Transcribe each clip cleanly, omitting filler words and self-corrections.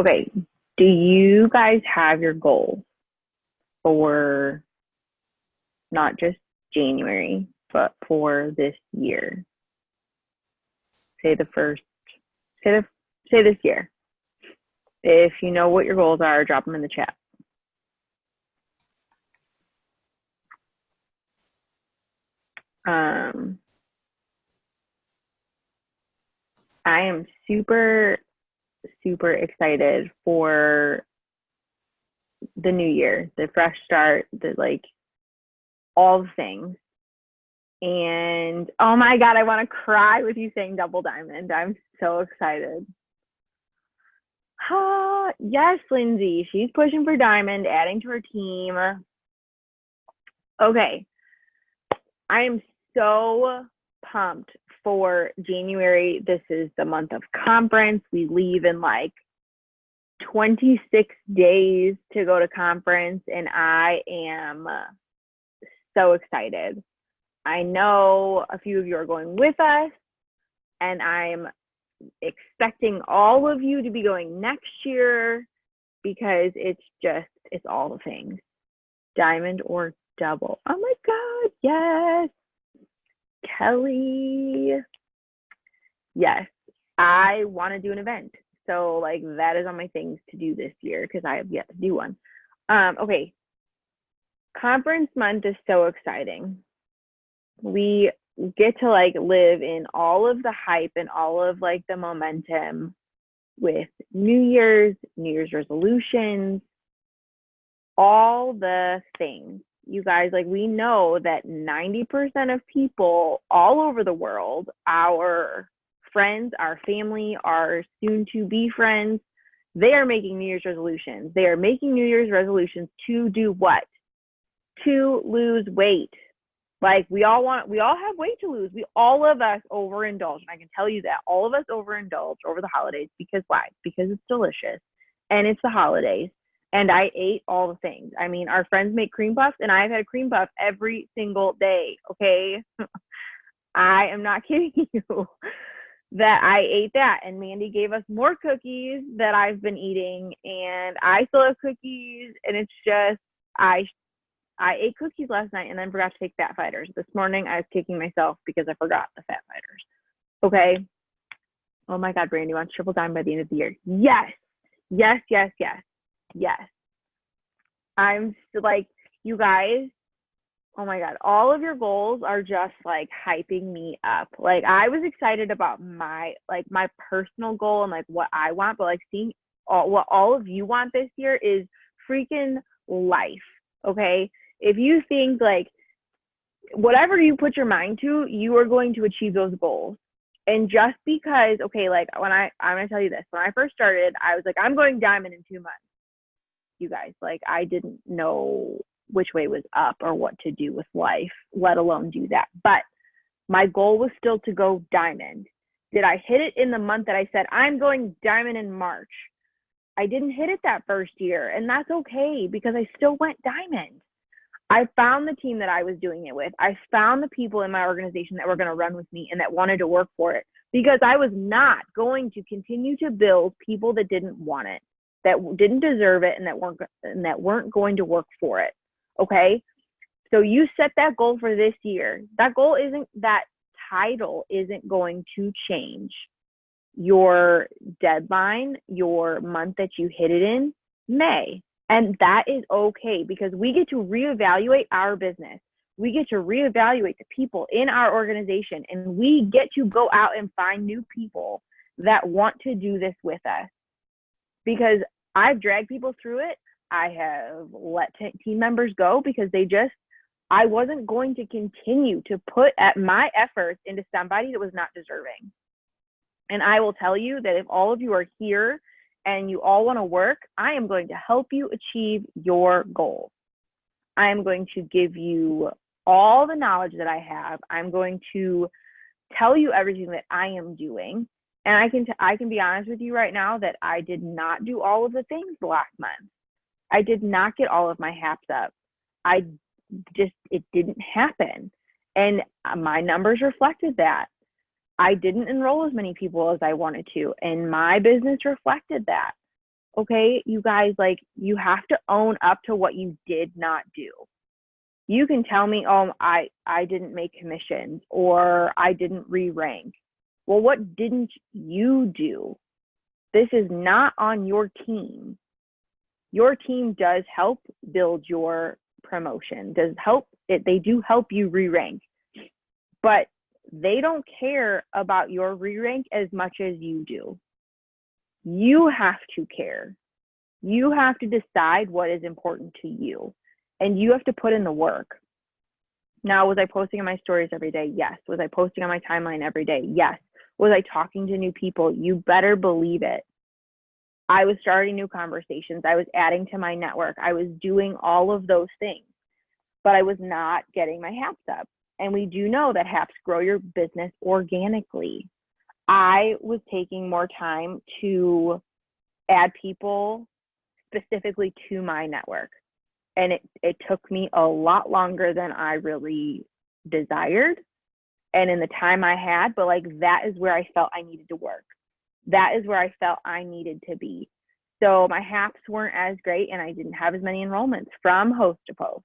Okay, do you guys have your goals for not just January, but for this year? Say the first, say this year. If you know what your goals are, drop them in the chat. Um, I am super, super excited for the new year, the fresh start, the like all the things. And oh my God, I want to cry with you saying double diamond. I'm so excited. Ah, yes, Lindsay. She's pushing for diamond, adding to her team. Okay. I am so pumped for January. This is the month of conference. We leave in like 26 days to go to conference, and I am so excited. I know a few of you are going with us, and I'm expecting all of you to be going next year because it's all the things. Diamond or double. Oh my God, yes. Kelly, yes. I want to do an event. So like that is on my things to do this year because I have yet to do one. Okay. Conference month is so exciting. We get to like live in all of the hype and all of like the momentum with New Year's resolutions, all the things. You guys, like we know that 90% of people all over the world, our friends, our family, our soon to be friends, they are making New Year's resolutions. They are making New Year's resolutions to do what? To lose weight. Like we all have weight to lose. All of us overindulge. And I can tell you that all of us overindulge over the holidays because why? Because it's delicious and it's the holidays. And I ate all the things. I mean, our friends make cream puffs and I've had a cream puff every single day. Okay. I am not kidding you that I ate that. And Mandy gave us more cookies that I've been eating and I still have cookies. And it's just, I ate cookies last night and then forgot to take Fat Fighters. This morning I was kicking myself because I forgot the Fat Fighters. Okay. Oh my God, Brandy wants triple dime by the end of the year. Yes. Yes, yes, yes. Yes. I'm like, you guys, oh my God, all of your goals are just like hyping me up. Like I was excited about my personal goal and like what I want, but like seeing what all of you want this year is freaking life. Okay. If you think like whatever you put your mind to, you are going to achieve those goals. And just because, okay, like I'm going to tell you this, when I first started, I was like, I'm going diamond in 2 months. You guys, like I didn't know which way was up or what to do with life, let alone do that. But my goal was still to go diamond. Did I hit it in the month that I said I'm going diamond in March? I didn't hit it that first year, and that's okay because I still went diamond. I found the team that I was doing it with. I found the people in my organization that were going to run with me and that wanted to work for it because I was not going to continue to build people that didn't want it, that didn't deserve it, and that weren't going to work for it. Okay? So you set that goal for this year. That title isn't going to change. Your deadline, your month that you hit it in, May. And that is okay because we get to reevaluate our business. We get to reevaluate the people in our organization, and we get to go out and find new people that want to do this with us. Because I've dragged people through it. I have let team members go because I wasn't going to continue to put my efforts into somebody that was not deserving. And I will tell you that if all of you are here and you all want to work, I am going to help you achieve your goals. I am going to give you all the knowledge that I have. I'm going to tell you everything that I am doing. And I can be honest with you right now that I did not do all of the things last month. I did not get all of my haps up. It didn't happen. And my numbers reflected that. I didn't enroll as many people as I wanted to, and my business reflected that. Okay, you guys, like, you have to own up to what you did not do. You can tell me, oh, I didn't make commissions or I didn't re-rank. Well, what didn't you do? This is not on your team. Your team does help build your promotion, does help it, they do help you re-rank, but they don't care about your re-rank as much as you do. You have to care. You have to decide what is important to you, and you have to put in the work. Now, was I posting on my stories every day? Yes. Was I posting on my timeline every day? Yes. Was I talking to new people? You better believe it. I was starting new conversations. I was adding to my network. I was doing all of those things, but I was not getting my HAPs up. And we do know that HAPs grow your business organically. I was taking more time to add people specifically to my network. And it took me a lot longer than I really desired and in the time I had, but like that is where I felt I needed to work. That is where I felt I needed to be. So my HAPs weren't as great and I didn't have as many enrollments from host to post.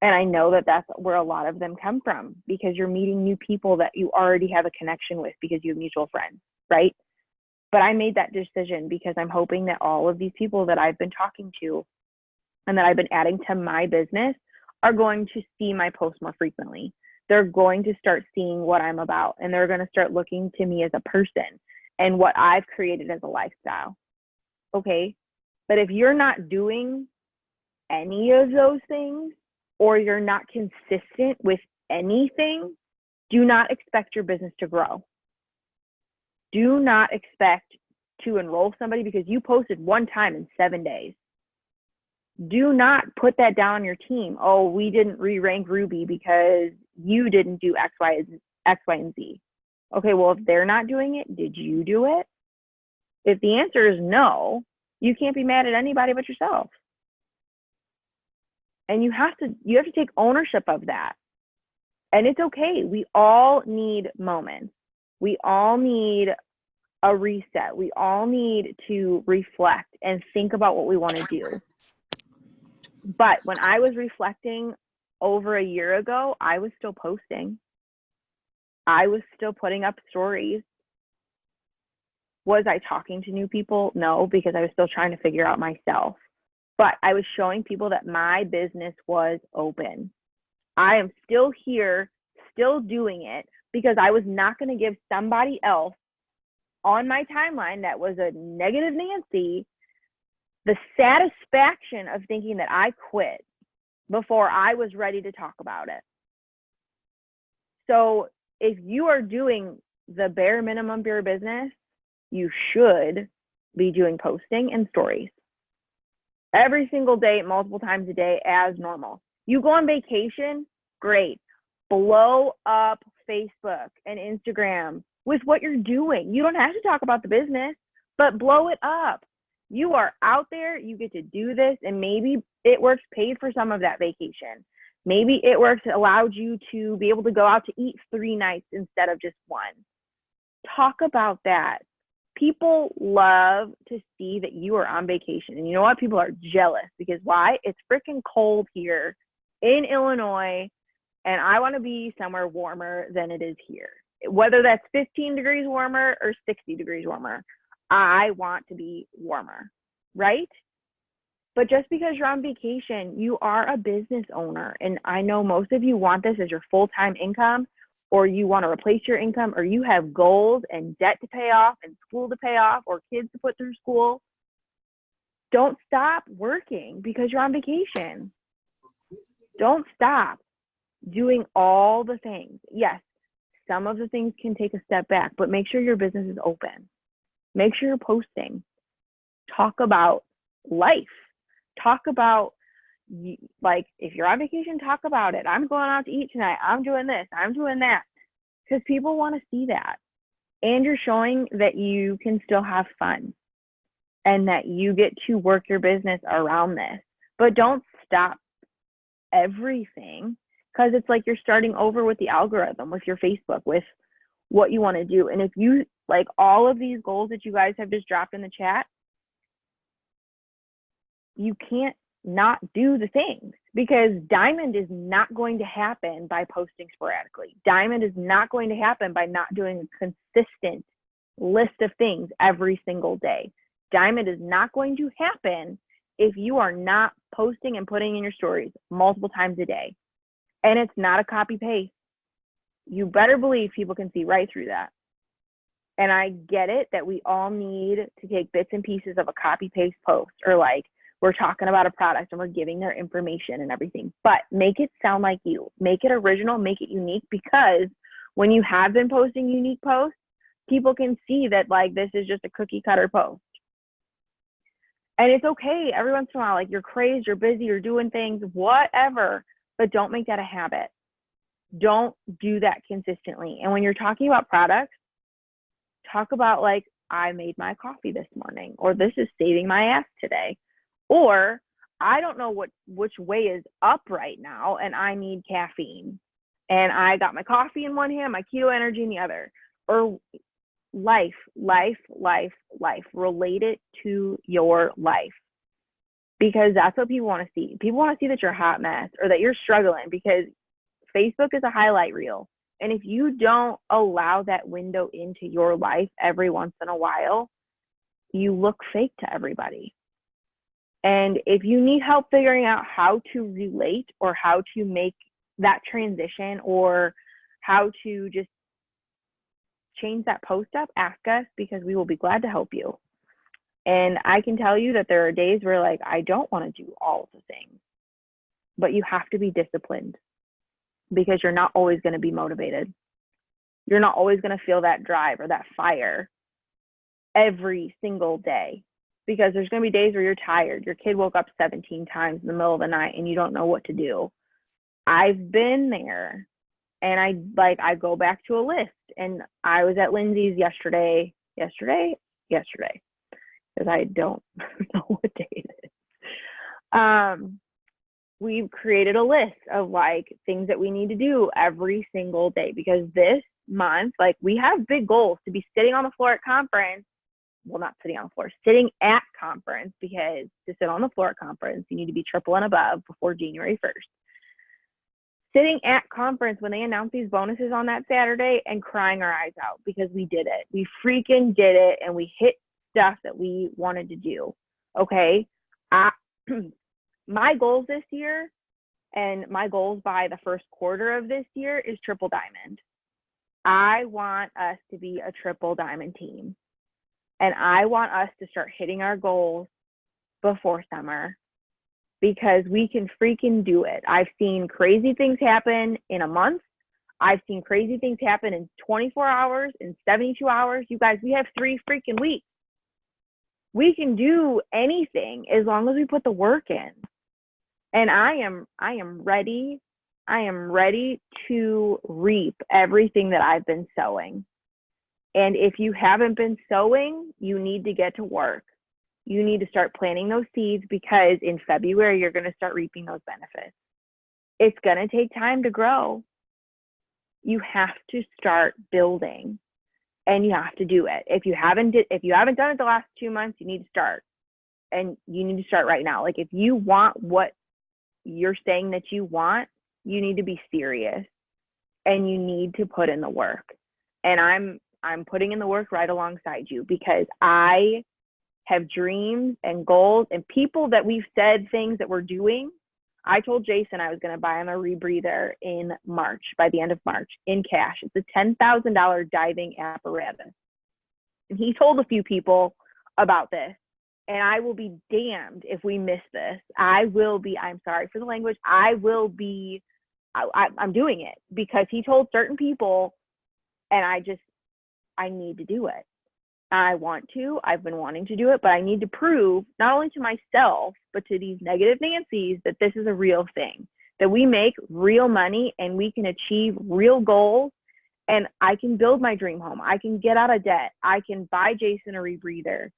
And I know that that's where a lot of them come from, because you're meeting new people that you already have a connection with because you have mutual friends, right? But I made that decision because I'm hoping that all of these people that I've been talking to and that I've been adding to my business are going to see my posts more frequently. They're going to start seeing what I'm about, and they're going to start looking to me as a person and what I've created as a lifestyle. Okay. But if you're not doing any of those things, or you're not consistent with anything, do not expect your business to grow. Do not expect to enroll somebody because you posted one time in 7 days. Do not put that down on your team. Oh, we didn't re-rank Ruby because you didn't do X, Y, and Z. Okay, well, if they're not doing it, did you do it? If the answer is no, you can't be mad at anybody but yourself. And you have to take ownership of that. And it's okay. We all need moments. We all need a reset. We all need to reflect and think about what we want to do. But when I was reflecting over a year ago, I was still posting. I was still putting up stories. Was I talking to new people? No, because I was still trying to figure out myself. But I was showing people that my business was open. I am still here, still doing it, because I was not going to give somebody else on my timeline that was a negative Nancy the satisfaction of thinking that I quit before I was ready to talk about it. So if you are doing the bare minimum for your business, you should be doing posting and stories every single day, multiple times a day as normal. You go on vacation, great. Blow up Facebook and Instagram with what you're doing. You don't have to talk about the business, but blow it up. You are out there, you get to do this, and maybe it works paid for some of that vacation. Maybe it works allowed you to be able to go out to eat 3 nights instead of just 1. Talk about that. People love to see that you are on vacation. And you know what? People are jealous because why? It's freaking cold here in Illinois, and I want to be somewhere warmer than it is here. Whether that's 15 degrees warmer or 60 degrees warmer, I want to be warmer, right? But just because you're on vacation, you are a business owner. And I know most of you want this as your full-time income, or you want to replace your income, or you have goals and debt to pay off and school to pay off or kids to put through school. Don't stop working because you're on vacation. Don't stop doing all the things. Yes, some of the things can take a step back, but make sure your business is open. Make sure you're posting. Talk about life. Talk about, like, if you're on vacation, talk about it. I'm going out to eat tonight. I'm doing this. I'm doing that. Because people want to see that. And you're showing that you can still have fun and that you get to work your business around this. But don't stop everything, because it's like you're starting over with the algorithm, with your Facebook, with what you want to do. And if you, like, all of these goals that you guys have just dropped in the chat, you can't not do the things, because diamond is not going to happen by posting sporadically. Diamond is not going to happen by not doing a consistent list of things every single day. Diamond is not going to happen if you are not posting and putting in your stories multiple times a day. And it's not a copy paste. You better believe people can see right through that. And I get it that we all need to take bits and pieces of a copy paste post, or like we're talking about a product and we're giving their information and everything, but make it sound like you. Make it original, make it unique, because when you have been posting unique posts, people can see that like this is just a cookie cutter post. And it's okay every once in a while, like you're crazed, you're busy, you're doing things, whatever, but don't make that a habit. Don't do that consistently. And when you're talking about products, talk about like, I made my coffee this morning, or this is saving my ass today, or I don't know which way is up right now and I need caffeine, and I got my coffee in one hand, my keto energy in the other. Or life. Relate it to your life, because that's what people want to see. People want to see that you're a hot mess or that you're struggling, because Facebook is a highlight reel. And if you don't allow that window into your life every once in a while, you look fake to everybody. And if you need help figuring out how to relate, or how to make that transition, or how to just change that post up, ask us, because we will be glad to help you. And I can tell you that there are days where like, I don't want to do all of the things, but you have to be disciplined, because you're not always going to be motivated. You're not always going to feel that drive or that fire every single day, because there's going to be days where you're tired. Your kid woke up 17 times in the middle of the night and you don't know what to do. I've been there, and I go back to a list. And I was at Lindsay's yesterday, because I don't know what day it is. We've created a list of like things that we need to do every single day, because this month, like, we have big goals to be sitting on the floor at conference. Well, not sitting on the floor, sitting at conference, because to sit on the floor at conference, you need to be triple and above before January 1st. Sitting at conference when they announced these bonuses on that Saturday and crying our eyes out, because we did it. We freaking did it, and we hit stuff that we wanted to do. Okay. My goals this year, and my goals by the first quarter of this year, is triple diamond. I want us to be a triple diamond team. And I want us to start hitting our goals before summer, because we can freaking do it. I've seen crazy things happen in a month. I've seen crazy things happen in 24 hours, in 72 hours. You guys, we have 3 freaking weeks. We can do anything as long as we put the work in. And I am ready. I am ready to reap everything that I've been sowing. And if you haven't been sowing, you need to get to work. You need to start planting those seeds, because in February, you're going to start reaping those benefits. It's going to take time to grow. You have to start building, and you have to do it. If you haven't done it the last 2 months, you need to start, and you need to start right now. Like, if you want what you're saying that you want, you need to be serious, and you need to put in the work. And I'm putting in the work right alongside you, because I have dreams and goals, and people that we've said things that we're doing. I told Jason I was going to buy him a rebreather in March, by the end of March, in cash. It's a $10,000 diving apparatus. And he told a few people about this, and I will be damned if we miss this. I'm sorry for the language. I'm doing it, because he told certain people, and I need to do it. I've been wanting to do it, but I need to prove not only to myself, but to these negative Nancys, that this is a real thing, that we make real money and we can achieve real goals, and I can build my dream home. I can get out of debt. I can buy Jason a rebreather.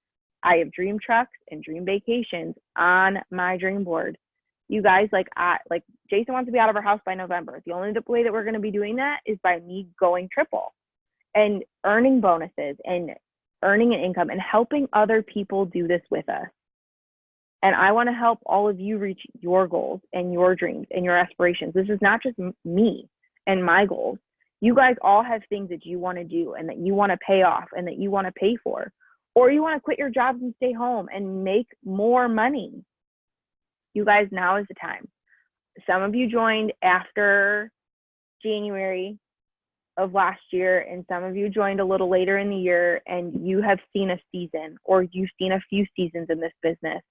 I have dream trucks and dream vacations on my dream board. You guys, Jason wants to be out of our house by November. The only way that we're going to be doing that is by me going triple and earning bonuses and earning an income and helping other people do this with us. And I want to help all of you reach your goals and your dreams and your aspirations. This is not just me and my goals. You guys all have things that you want to do and that you want to pay off and that you want to pay for. Or you want to quit your jobs and stay home and make more money. You guys, now is the time. Some of you joined after January of last year, and some of you joined a little later in the year, and you have seen a season, or you've seen a few seasons in this business.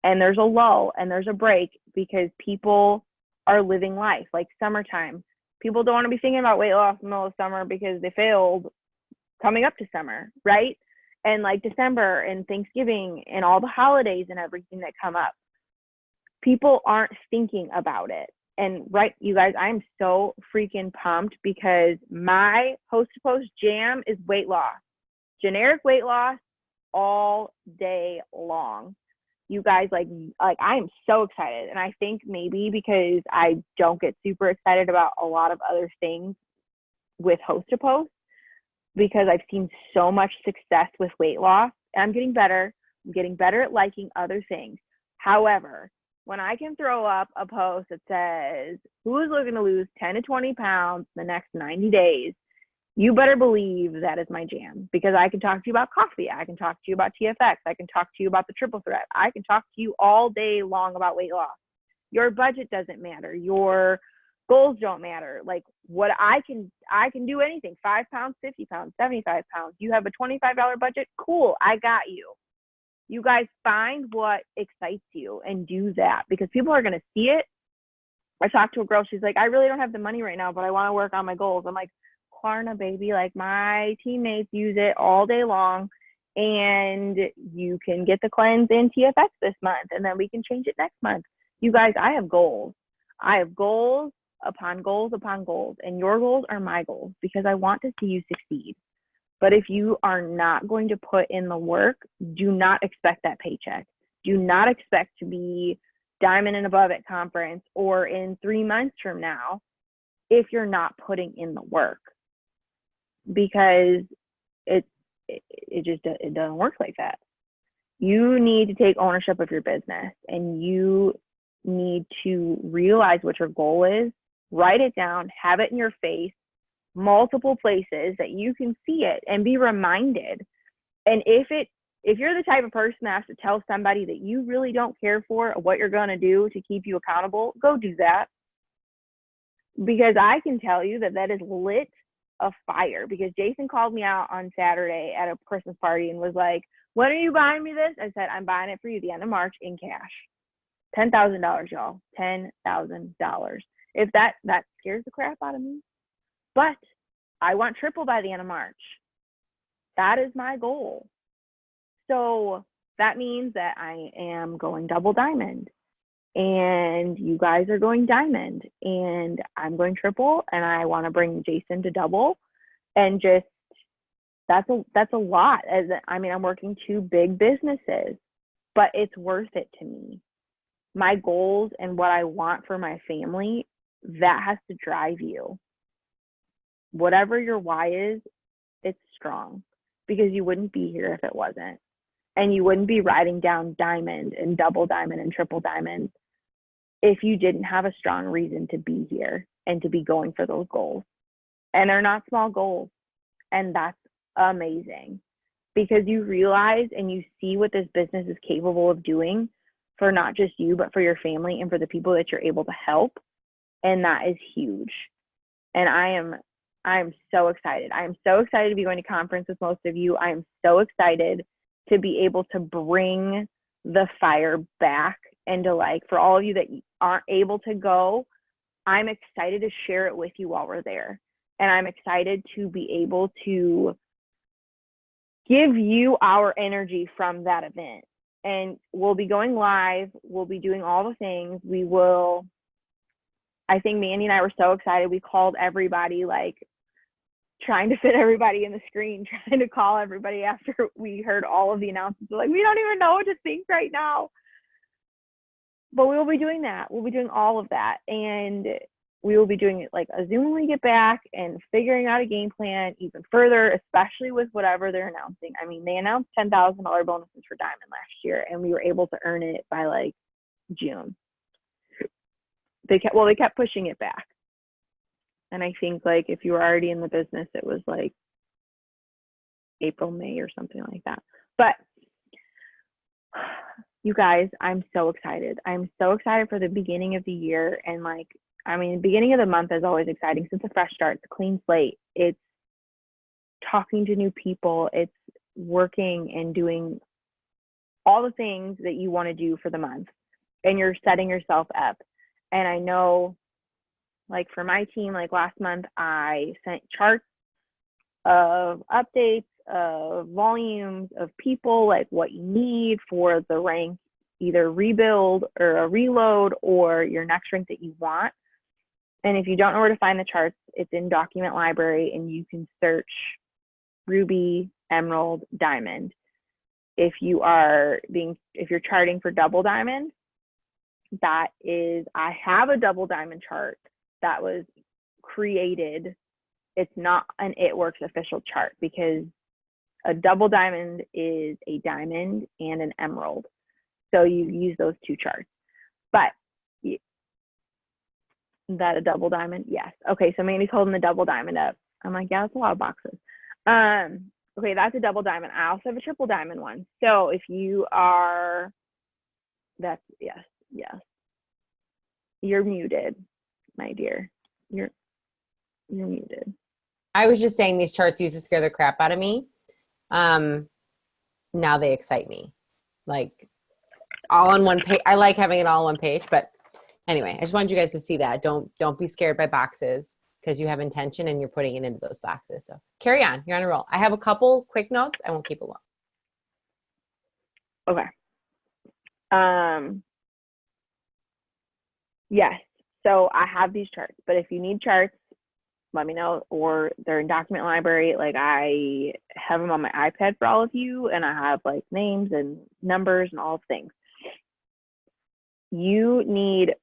And there's a lull and there's a break because people are living life, like summertime. People don't want to be thinking about weight loss in the middle of summer because they failed coming up to summer, right? And like December and Thanksgiving and all the holidays and everything that come up. People aren't thinking about it. And right, you guys, I'm so freaking pumped because my Host to Post jam is weight loss, generic weight loss all day long. You guys, like I am so excited. And I think maybe because I don't get super excited about a lot of other things with Host to Post, because I've seen so much success with weight loss and I'm getting better. I'm getting better at liking other things. However, when I can throw up a post that says, who is looking to lose 10 to 20 pounds in the next 90 days, you better believe that is my jam, because I can talk to you about coffee. I can talk to you about TFX. I can talk to you about the triple threat. I can talk to you all day long about weight loss. Your budget doesn't matter. Your goals don't matter. Like what I can do anything, 5 pounds, 50 pounds, 75 pounds. You have a $25 budget. Cool. I got you. You guys find what excites you and do that, because people are going to see it. I talked to a girl. She's like, I really don't have the money right now, but I want to work on my goals. I'm like, Klarna, baby, like my teammates use it all day long, and you can get the cleanse in TFX this month, and then we can change it next month. You guys, I have goals. I have goals upon goals upon goals, and your goals are my goals because I want to see you succeed. But if you are not going to put in the work, do not expect that paycheck. Do not expect to be diamond and above at conference or in 3 months from now if you're not putting in the work, because it doesn't work like that. You need to take ownership of your business, and you need to realize what your goal is, write it down, have it in your face, multiple places that you can see it and be reminded. And if you're the type of person that has to tell somebody that you really don't care for what you're going to do to keep you accountable, go do that. Because I can tell you that is lit a fire, because Jason called me out on Saturday at a Christmas party and was like, when are you buying me this? I said, I'm buying it for you the end of March in cash. $10,000, y'all. $10,000. If that scares the crap out of me. But I want triple by the end of March. That is my goal. So that means that I am going double diamond, and you guys are going diamond, and I'm going triple, and I want to bring Jason to double. And just that's a lot. I'm working 2 big businesses, but it's worth it to me. My goals and what I want for my family, that has to drive you. Whatever your why is, it's strong, because you wouldn't be here if it wasn't. And you wouldn't be writing down diamond and double diamond and triple diamond if you didn't have a strong reason to be here and to be going for those goals. And they're not small goals. And that's amazing, because you realize and you see what this business is capable of doing for not just you, but for your family and for the people that you're able to help. And that is huge. And I am so excited. I am so excited to be going to conference with most of you. I am so excited to be able to bring the fire back, and to, like, for all of you that aren't able to go, I'm excited to share it with you while we're there. And I'm excited to be able to give you our energy from that event. And we'll be going live. We'll be doing all the things. I think Mandy and I were so excited. We called everybody, like, trying to fit everybody in the screen, trying to call everybody after we heard all of the announcements. We're like, we don't even know what to think right now. But we will be doing that. We'll be doing all of that. And we will be doing like a Zoom when we get back and figuring out a game plan even further, especially with whatever they're announcing. I mean, they announced $10,000 bonuses for Diamond last year, and we were able to earn it by like June. They kept pushing it back. And I think like if you were already in the business, it was like April, May or something like that. But you guys, I'm so excited. I'm so excited for the beginning of the year. And like, I mean, the beginning of the month is always exciting. It's a fresh start. It's a clean slate. It's talking to new people. It's working and doing all the things that you want to do for the month. And you're setting yourself up. And I know, like for my team, like last month, I sent charts of updates, of volumes, of people, like what you need for the rank, either rebuild or a reload or your next rank that you want. And if you don't know where to find the charts, it's in Document Library, and you can search Ruby, Emerald, Diamond. If you're charting for double diamond, that is, I have a double diamond chart that was created. It's not an It Works official chart, because a double diamond is a diamond and an emerald. So you use those two charts. But that a double diamond? Yes. Okay, so Mandy's holding the double diamond up. I'm like, yeah, that's a lot of boxes. Okay, that's a double diamond. I also have a triple diamond one. So if you are, that's, yes. You're muted, my dear. You're muted. I was just saying these charts used to scare the crap out of me. Now they excite me. Like all on one page. I like having it all on one page, but anyway, I just wanted you guys to see that. Don't be scared by boxes, because you have intention and you're putting it into those boxes. So carry on. You're on a roll. I have a couple quick notes. I won't keep it long. Okay. Yes. So I have these charts, but if you need charts, let me know, or they're in Document Library. Like I have them on my iPad for all of you, and I have like names and numbers and all things. You need,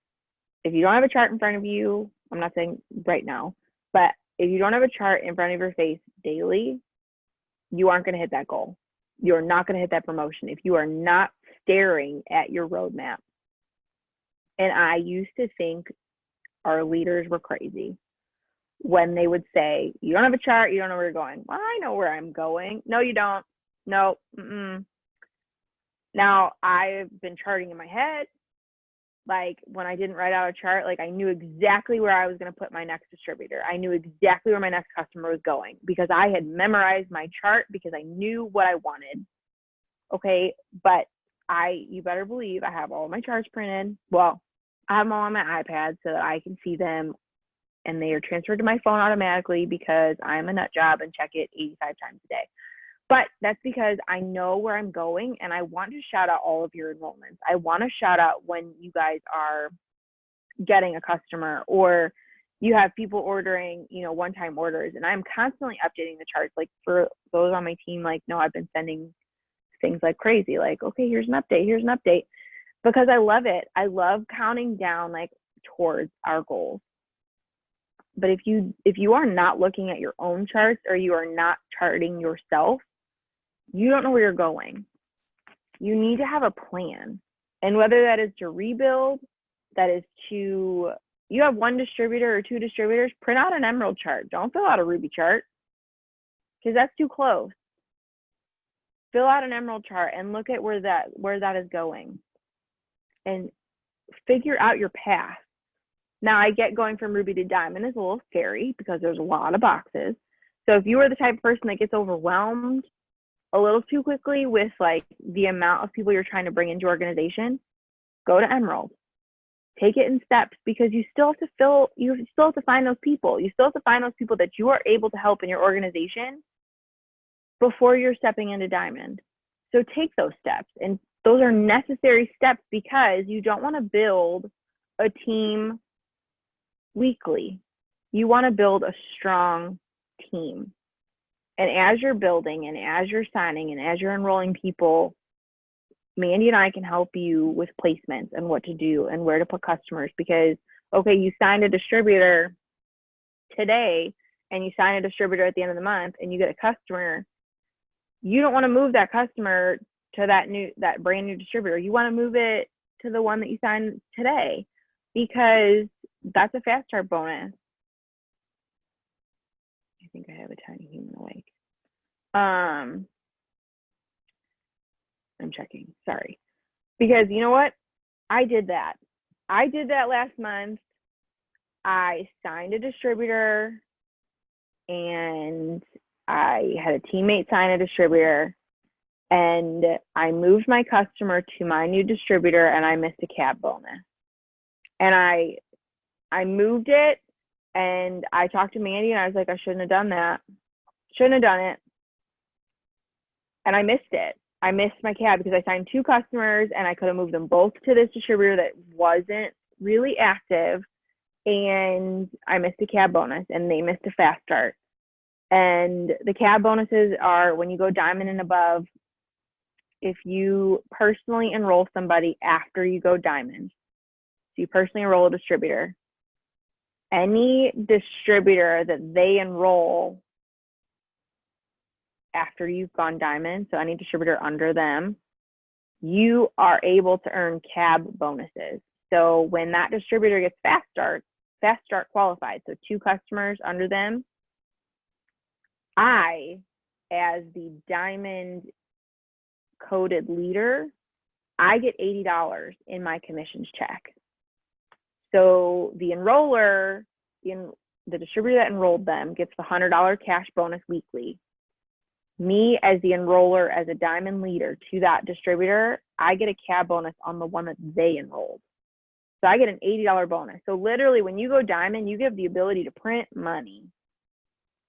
if you don't have a chart in front of you, I'm not saying right now, but if you don't have a chart in front of your face daily, you aren't going to hit that goal. You're not going to hit that promotion if you are not staring at your roadmap. And I used to think our leaders were crazy when they would say, you don't have a chart, you don't know where you're going. Well, I know where I'm going. No, you don't. No. Now, I've been charting in my head. Like when I didn't write out a chart, like I knew exactly where I was going to put my next distributor. I knew exactly where my next customer was going because I had memorized my chart because I knew what I wanted. Okay, but you better believe I have all my charts printed. Well, I have them all on my iPad so that I can see them, and they are transferred to my phone automatically because I'm a nut job and check it 85 times a day. But that's because I know where I'm going, and I want to shout out all of your enrollments. I want to shout out when you guys are getting a customer or you have people ordering, one-time orders, and I'm constantly updating the charts. Like for those on my team, like, no, I've been sending things like crazy, like, okay, here's an update, because I love it. I love counting down like towards our goals. But if you are not looking at your own charts or you are not charting yourself, you don't know where you're going. You need to have a plan. And whether that is to rebuild, that is to, you have one distributor or two distributors, print out an Emerald chart. Don't fill out a Ruby chart because that's too close. Fill out an Emerald chart and look at where that is going and figure out your path. Now, I get going from Ruby to Diamond is a little scary because there's a lot of boxes. So if you are the type of person that gets overwhelmed a little too quickly with like the amount of people you're trying to bring into your organization, go to Emerald. Take it in steps because you still have to find those people. You still have to find those people that you are able to help in your organization before you're stepping into Diamond. So take those steps, and those are necessary steps because you don't want to build a team weekly. You want to build a strong team. And as you're building and as you're signing and as you're enrolling people, Mandy and I can help you with placements and what to do and where to put customers, because okay, you signed a distributor today and you sign a distributor at the end of the month and you get a customer, you don't want to move that customer to that brand new distributor. You want to move it to the one that you signed today because that's a fast start bonus. I think I have a tiny human awake. I'm checking. Sorry. Because you know what? I did that. I did that last month. I signed a distributor and I had a teammate sign a distributor and I moved my customer to my new distributor and I missed a cab bonus. And I moved it and I talked to Mandy and I was like, I shouldn't have done that. Shouldn't have done it. And I missed it. I missed my cab because I signed 2 customers and I could have moved them both to this distributor that wasn't really active. And I missed a cab bonus and they missed a fast start. And the cab bonuses are when you go diamond and above, if you personally enroll somebody after you go diamond, so you personally enroll a distributor, any distributor that they enroll after you've gone diamond, so any distributor under them, you are able to earn cab bonuses. So when that distributor gets fast start qualified, so 2 customers under them, I, as the diamond coded leader, I get $80 in my commissions check. So the enroller, the distributor that enrolled them gets the $100 cash bonus weekly. Me as the enroller, as a diamond leader to that distributor, I get a cab bonus on the one that they enrolled. So I get an $80 bonus. So literally when you go diamond, you get the ability to print money.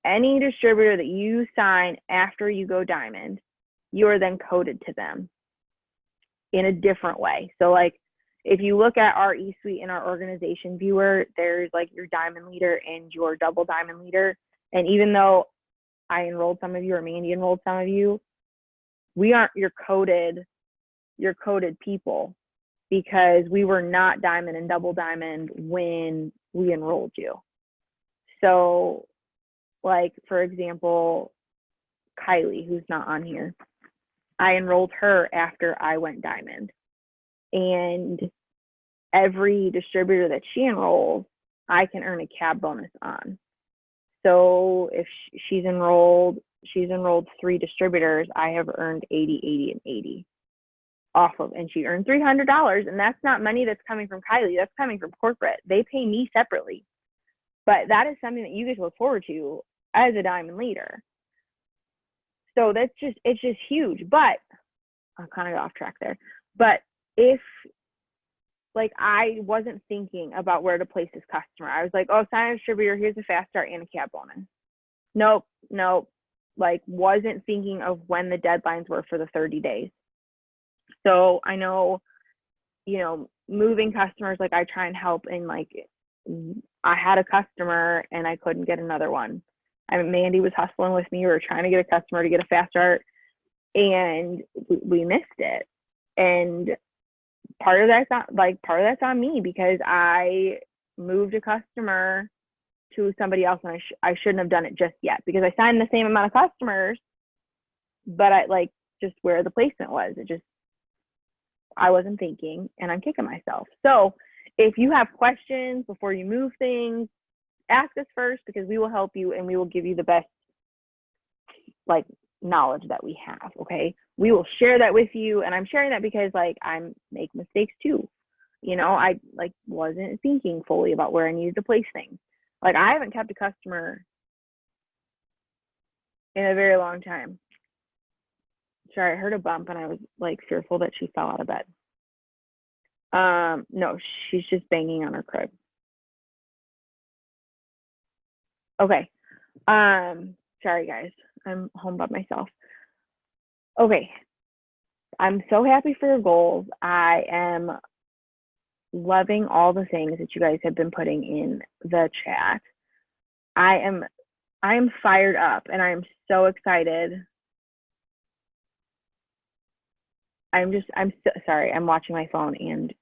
Any distributor that you sign after you go diamond, you are then coded to them in a different way. So like if you look at our eSuite in our organization viewer, there's like your diamond leader and your double diamond leader. And even though I enrolled some of you or Mandy enrolled some of you, we aren't your coded people because we were not diamond and double diamond when we enrolled you. So like, for example, Kylie, who's not on here, I enrolled her after I went diamond. And every distributor that she enrolls, I can earn a cab bonus on. So if she's enrolled 3 distributors, I have earned 80, 80, and 80 off of, and she earned $300. And that's not money that's coming from Kylie. That's coming from corporate. They pay me separately. But that is something that you get to look forward to as a diamond leader. So it's just huge. But I kind of got off track there. But if like I wasn't thinking about where to place this customer, I was like, oh, sign a distributor, here's a fast start and a cab bonus. Nope. Like wasn't thinking of when the deadlines were for the 30 days. So I know, moving customers, like I try and help in like, I had a customer and I couldn't get another one. Mandy was hustling with me. We were trying to get a customer to get a fast start and we missed it. And part of that's on me because I moved a customer to somebody else and I shouldn't have done it just yet because I signed the same amount of customers, but I like just where the placement was. I wasn't thinking and I'm kicking myself. So if you have questions before you move things, ask us first because we will help you and we will give you the best like knowledge that we have. Okay. We will share that with you. And I'm sharing that because like I make mistakes too. I like wasn't thinking fully about where I needed to place things. Like I haven't kept a customer in a very long time. Sorry, I heard a bump and I was like fearful that she fell out of bed. No, she's just banging on her crib. Okay. Sorry guys, I'm home by myself. Okay. I'm so happy for your goals. I am loving all the things that you guys have been putting in the chat. I am fired up and I'm so excited. I'm so sorry. I'm watching my phone and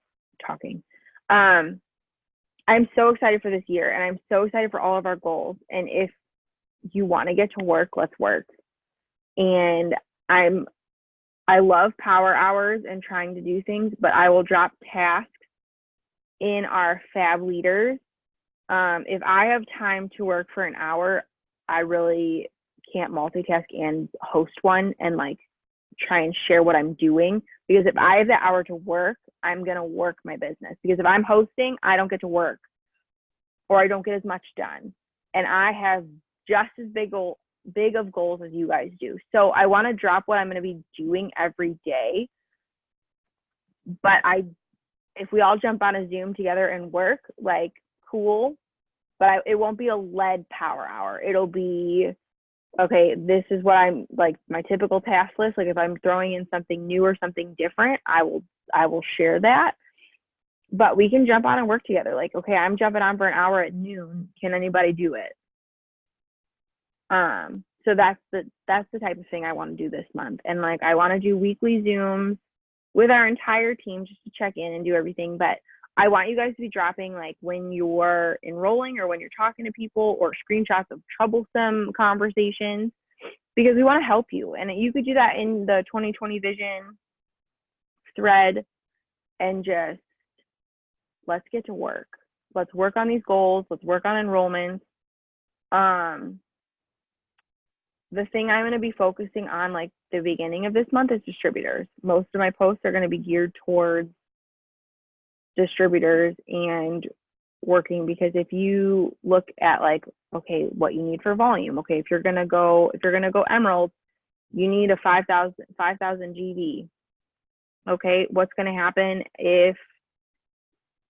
talking. I'm I'm so excited for this year, and I'm so excited for all of our goals. And if you want to get to work, let's work. And I love power hours and trying to do things, but I will drop tasks in our fab leaders. If I have time to work for an hour, I really can't multitask and host one and like try and share what I'm doing, because if I have that hour to work, I'm going to work my business, because if I'm hosting, I don't get to work, or I don't get as much done. And I have just as big of goals as you guys do. So I want to drop what I'm going to be doing every day. But if we all jump on a Zoom together and work, like, cool. But it won't be a lead power hour. It'll be, okay, this is what I'm like, my typical task list. Like if I'm throwing in something new or something different, I will share that. But we can jump on and work together. Like, okay, I'm jumping on for an hour at noon. Can anybody do it? So that's the type of thing I want to do this month. And like, I want to do weekly Zooms with our entire team just to check in and do everything. But I want you guys to be dropping like when you're enrolling or when you're talking to people, or screenshots of troublesome conversations, because we want to help you. And you could do that in the 2020 vision thread, and just let's get to work. Let's work on these goals. Let's work on enrollments. The thing I'm going to be focusing on like the beginning of this month is distributors. Most of my posts are going to be geared towards distributors and working, because if you look at like, okay, what you need for volume, okay, if you're going to go Emerald, you need a 5,000 GD. Okay, what's going to happen if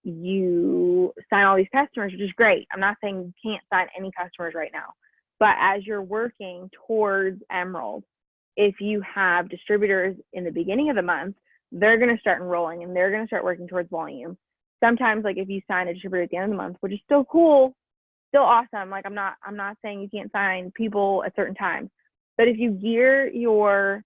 you sign all these customers, which is great. I'm not saying you can't sign any customers right now, but as you're working towards Emerald, if you have distributors in the beginning of the month, they're going to start enrolling and they're going to start working towards volume. Sometimes, like if you sign a distributor at the end of the month, which is still cool, still awesome. Like I'm not saying you can't sign people at certain times, but if you gear your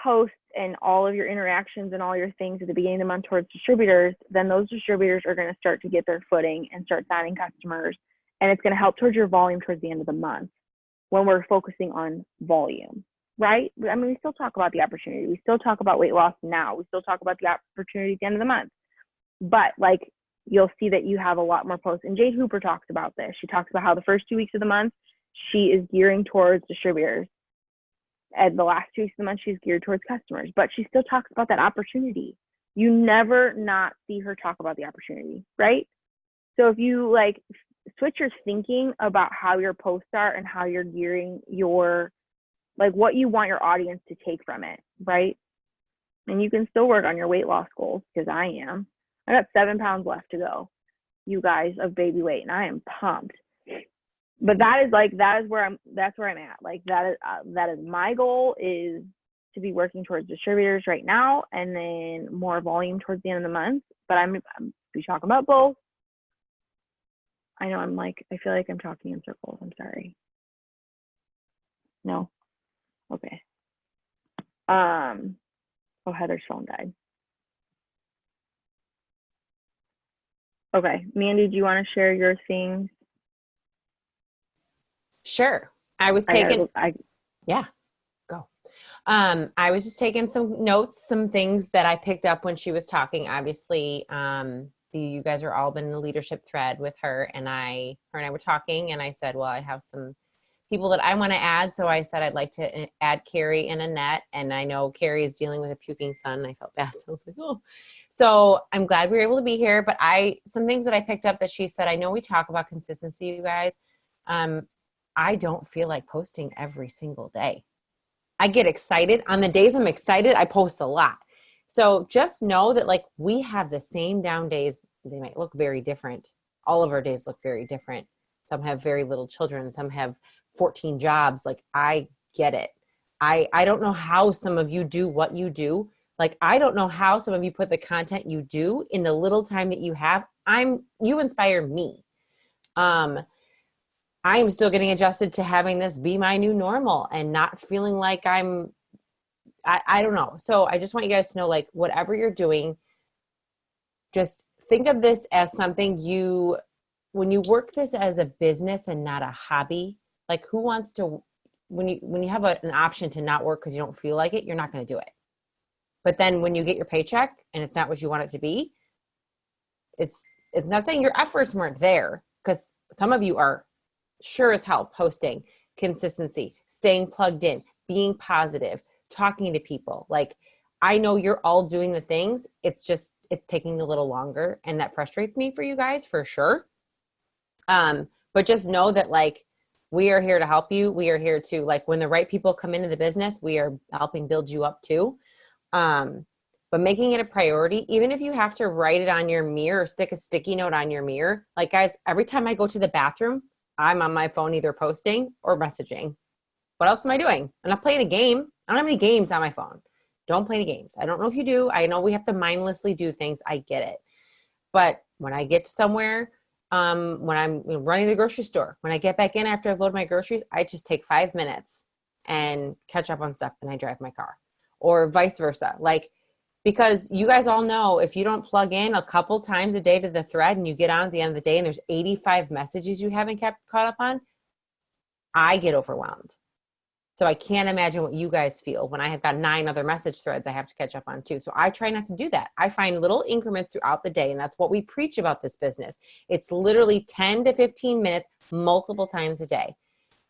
posts and all of your interactions and all your things at the beginning of the month towards distributors, then those distributors are going to start to get their footing and start signing customers. And it's going to help towards your volume towards the end of the month when we're focusing on volume, right? I mean, we still talk about the opportunity. We still talk about weight loss now. We still talk about the opportunity at the end of the month. But like, you'll see that you have a lot more posts. And Jade Hooper talks about this. She talks about how the first 2 weeks of the month, she is gearing towards distributors. And the last 2 weeks of the month, she's geared towards customers. But she still talks about that opportunity. You never not see her talk about the opportunity, right? So if you like switch your thinking about how your posts are and how you're gearing your, like what you want your audience to take from it, right? And you can still work on your weight loss goals, because I am. I got 7 pounds left to go, you guys, of baby weight, and I am pumped. But that's where I'm at. Like that is my goal, is to be working towards distributors right now, and then more volume towards the end of the month. But I'm be talking about both. I know I feel like I'm talking in circles. I'm sorry. No? Okay. Oh, Heather's phone died. Okay. Mandy, do you want to share your things? Sure. I was just taking some notes, some things that I picked up when she was talking. Obviously, you guys are all been in the leadership thread with her, and her and I were talking, and I said, well, I have some people that I want to add. So I said, I'd like to add Carrie and Annette. And I know Carrie is dealing with a puking son. And I felt bad. So I was like, oh, so I'm glad we were able to be here. But some things that I picked up that she said, I know we talk about consistency, you guys. I don't feel like posting every single day. I get excited. On the days I'm excited, I post a lot. So just know that like we have the same down days. They might look very different. All of our days look very different. Some have very little children. Some have 14 jobs. Like I get it. I don't know how some of you do what you do. Like I don't know how some of you put the content you do in the little time that you have. You inspire me. I am still getting adjusted to having this be my new normal and not feeling like I don't know. So I just want you guys to know, like, whatever you're doing, just think of this as something when you work this as a business and not a hobby, like who wants to, when you have an option to not work because you don't feel like it, you're not going to do it. But then when you get your paycheck and it's not what you want it to be, it's not saying your efforts weren't there, because some of you are sure as hell posting, consistency, staying plugged in, being positive, talking to people. Like, I know you're all doing the things. It's just, it's taking a little longer, and that frustrates me for you guys for sure. But just know that, like, we are here to help you. We are here to, like, when the right people come into the business, we are helping build you up too. But making it a priority, even if you have to write it on your mirror or stick a sticky note on your mirror, like, guys, every time I go to the bathroom, I'm on my phone either posting or messaging. What else am I doing? I'm not playing a game. I don't have any games on my phone. Don't play any games. I don't know if you do. I know we have to mindlessly do things. I get it. But when I get to somewhere, when I'm running to the grocery store, when I get back in after I've loaded my groceries, I just take 5 minutes and catch up on stuff, and I drive my car, or vice versa. Like, because you guys all know, if you don't plug in a couple times a day to the thread and you get on at the end of the day and there's 85 messages you haven't kept caught up on, I get overwhelmed. So I can't imagine what you guys feel when I have got 9 other message threads I have to catch up on too. So I try not to do that. I find little increments throughout the day, and that's what we preach about this business. It's literally 10 to 15 minutes multiple times a day.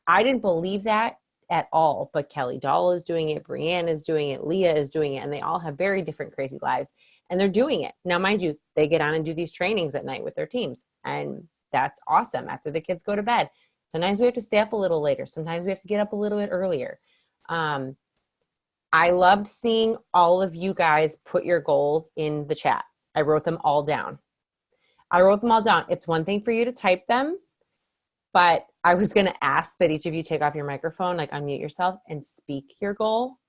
I didn't believe that at all, but Kelly Dahl is doing it, Brianne is doing it, Leah is doing it, and they all have very different crazy lives, and they're doing it. Now, mind you, they get on and do these trainings at night with their teams, and that's awesome after the kids go to bed. Sometimes we have to stay up a little later. Sometimes we have to get up a little bit earlier. I loved seeing all of you guys put your goals in the chat. I wrote them all down. It's one thing for you to type them, but I was going to ask that each of you take off your microphone, like unmute yourself and speak your goal.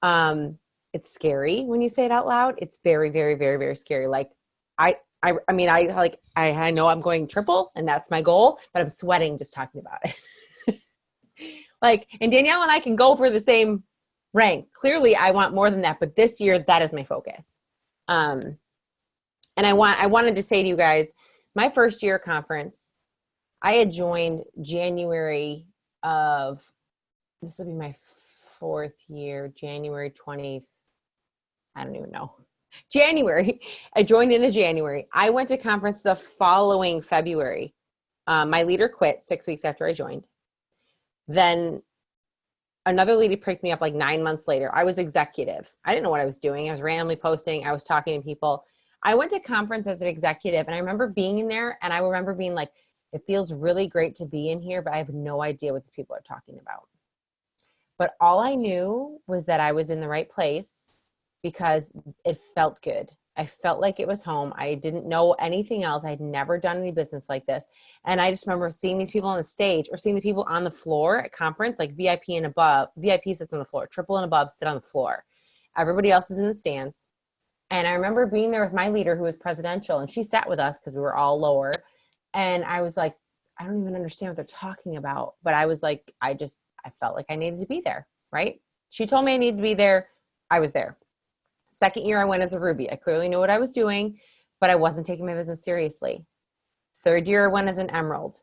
It's scary when you say it out loud. It's very, very, very, very scary. Like, I know I'm going triple and that's my goal, but I'm sweating just talking about it. Like, and Danielle and I can go for the same rank. Clearly I want more than that, but this year that is my focus. And I wanted to say to you guys, my first year conference, I had joined January of, this will be my 4th year, January 20, I don't even know. January. I joined in January. I went to conference the following February. My leader quit 6 weeks after I joined. Then another lady picked me up like 9 months later. I was executive. I didn't know what I was doing. I was randomly posting. I was talking to people. I went to conference as an executive, and I remember being in there, and I remember being like, it feels really great to be in here, but I have no idea what these people are talking about. But all I knew was that I was in the right place because it felt good. I felt like it was home. I didn't know anything else. I'd never done any business like this. And I just remember seeing these people on the stage, or seeing the people on the floor at conference, like VIP and above. VIP sits on the floor, triple and above sit on the floor. Everybody else is in the stands. And I remember being there with my leader, who was presidential, and she sat with us because we were all lower. And I was like, I don't even understand what they're talking about. But I was like, I felt like I needed to be there, right? She told me I needed to be there. I was there. Second year I went as a Ruby. I clearly knew what I was doing, but I wasn't taking my business seriously. Third year I went as an Emerald.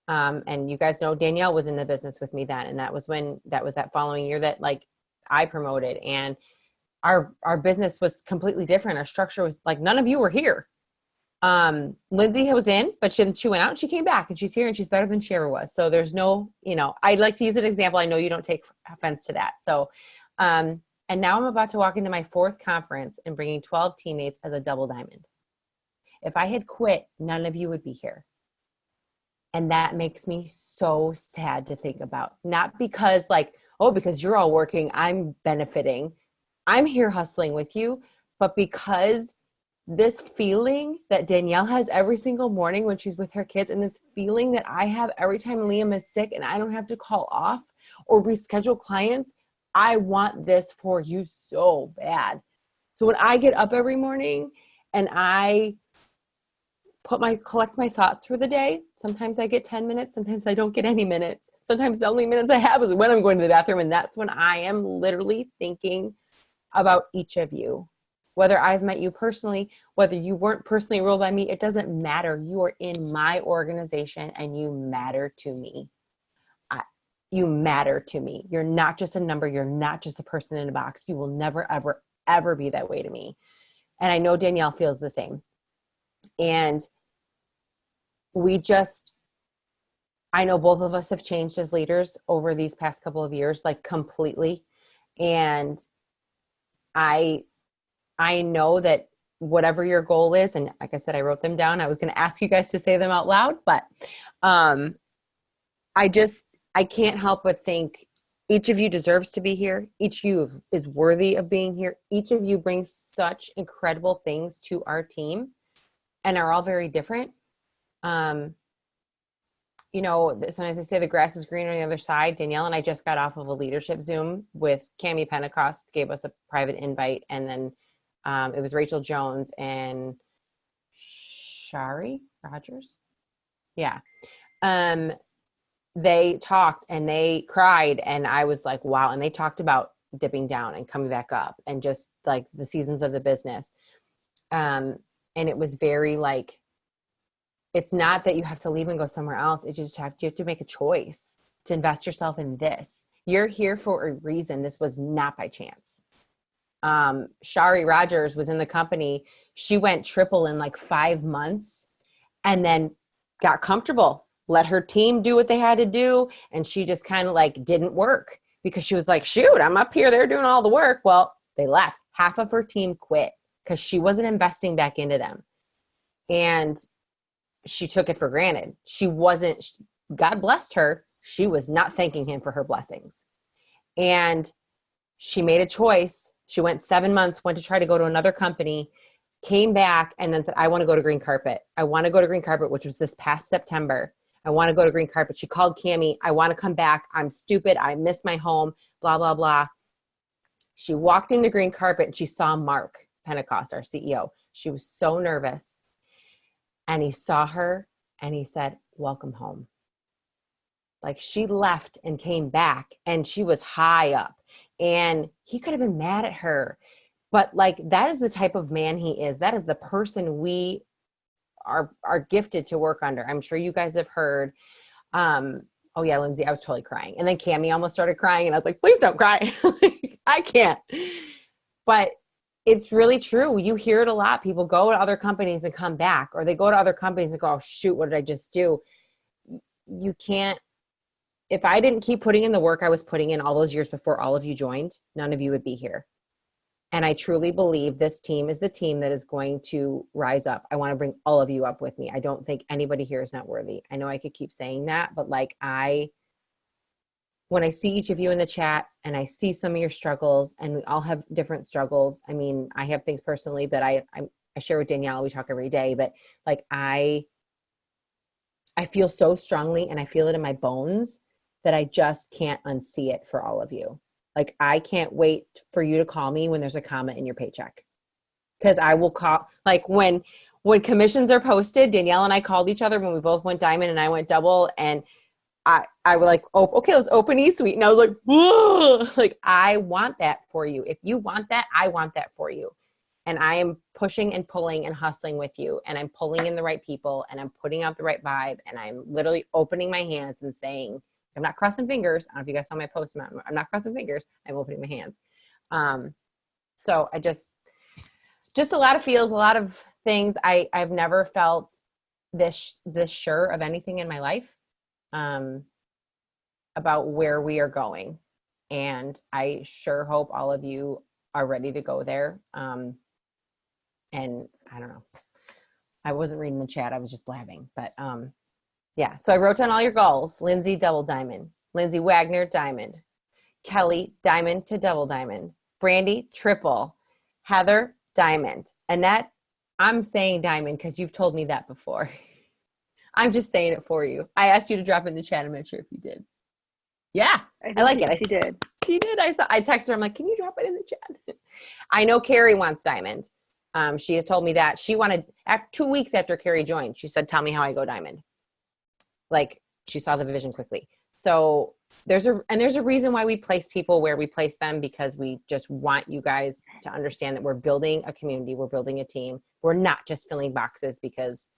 And you guys know Danielle was in the business with me then. And that was that following year that, like, I promoted, and our business was completely different. Our structure was like, none of you were here. Lindsay was in, but she went out and she came back, and she's here, and she's better than she ever was. So there's no, I'd like to use an example. I know you don't take offense to that. So, and now I'm about to walk into my 4th conference and bringing 12 teammates as a double diamond. If I had quit, none of you would be here. And that makes me so sad to think about. Not because because you're all working, I'm benefiting. I'm here hustling with you, but because this feeling that Danielle has every single morning when she's with her kids, and this feeling that I have every time Liam is sick and I don't have to call off or reschedule clients, I want this for you so bad. So when I get up every morning and I collect my thoughts for the day, sometimes I get 10 minutes, sometimes I don't get any minutes. Sometimes the only minutes I have is when I'm going to the bathroom, and that's when I am literally thinking about each of you. whether I've met you personally, whether you weren't personally enrolled by me, it doesn't matter. You are in my organization and you matter to me. You matter to me. You're not just a number. You're not just a person in a box. You will never, ever, ever be that way to me. And I know Danielle feels the same. And I know both of us have changed as leaders over these past couple of years, like completely. And I know that whatever your goal is, and like I said, I wrote them down. I was going to ask you guys to say them out loud, but I can't help but think each of you deserves to be here. Each of you is worthy of being here. Each of you brings such incredible things to our team and are all very different. You know, sometimes I say the grass is greener on the other side. Danielle and I just got off of a leadership Zoom with Cami Pentecost, gave us a private invite. And then it was Rachel Jones and Shari Rogers. Yeah. They talked and they cried and I was like, wow. And they talked about dipping down and coming back up and just like the seasons of the business. And it was very like, it's not that you have to leave and go somewhere else. It's just you have to make a choice to invest yourself in this. You're here for a reason. This was not by chance. Shari Rogers was in the company. She went triple in like 5 months and then got comfortable, let her team do what they had to do. And she just kind of like didn't work because she was like, shoot, I'm up here. They're doing all the work. Well, they left. Half of her team quit because she wasn't investing back into them. And she took it for granted. God blessed her. She was not thanking him for her blessings. And she made a choice. She went 7 months, went to try to go to another company, came back and then said, I want to go to Green Carpet. I want to go to Green Carpet, which was this past September. I want to go to Green Carpet. She called Cami. I want to come back. I'm stupid. I miss my home, blah, blah, blah. She walked into Green Carpet and she saw Mark Pentecost, our CEO. She was so nervous. And he saw her and he said, welcome home. Like she left and came back and she was high up and he could have been mad at her. But like, that is the type of man he is. That is the person we are gifted to work under. I'm sure you guys have heard. Oh yeah, Lindsay, I was totally crying. And then Cami almost started crying and I was like, please don't cry. Like, I can't. But it's really true. You hear it a lot. People go to other companies and come back, or they go to other companies and go, oh, shoot, what did I just do? You can't. If I didn't keep putting in the work I was putting in all those years before all of you joined, none of you would be here. And I truly believe this team is the team that is going to rise up. I want to bring all of you up with me. I don't think anybody here is not worthy. I know I could keep saying that, but like when I see each of you in the chat and I see some of your struggles, and we all have different struggles. I mean, I have things personally that I share with Danielle. We talk every day, but like I feel so strongly and I feel it in my bones that I just can't unsee it for all of you. Like I can't wait for you to call me when there's a comma in your paycheck. Because I will call, like when commissions are posted, Danielle and I called each other when we both went diamond and I went double, and I was like, oh, okay, let's open eSuite. And I was like, whoa, like I want that for you. If you want that, I want that for you. And I am pushing and pulling and hustling with you. And I'm pulling in the right people and I'm putting out the right vibe. And I'm literally opening my hands and saying, I'm not crossing fingers. I don't know if you guys saw my post. I'm not crossing fingers. I'm opening my hands. So I just a lot of feels, a lot of things. I've never felt this sure of anything in my life. About where we are going. And I sure hope all of you are ready to go there. And I don't know, I wasn't reading the chat. I was just blabbing, but yeah. So I wrote down all your goals. Lindsay, double diamond. Lindsay Wagner, diamond. Kelly, diamond to double diamond. Brandy, triple. Heather, diamond. Annette, I'm saying diamond because you've told me that before. I'm just saying it for you. I asked you to drop in the chat. I'm not sure if you did. Yeah, I like it. She did. She did. I texted her. I'm like, can you drop it in the chat? I know Carrie wants diamond. She has told me that she wanted, 2 weeks after Carrie joined, she said, tell me how I go diamond. Like she saw the vision quickly. So there's a reason why we place people where we place them, because we just want you guys to understand that we're building a community, we're building a team. We're not just filling boxes because.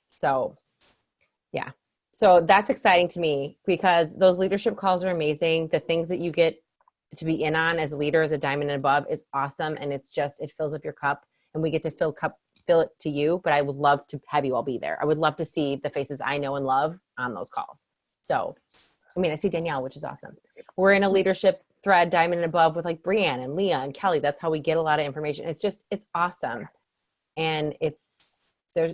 So yeah. So that's exciting to me, because those leadership calls are amazing. The things that you get to be in on as a leader, as a diamond and above, is awesome. And it fills up your cup, and we get to fill it to you. But I would love to have you all be there. I would love to see the faces I know and love on those calls. So, I mean, I see Danielle, which is awesome. We're in a leadership thread, diamond and above, with like Brianne and Leah and Kelly. That's how we get a lot of information. It's awesome. And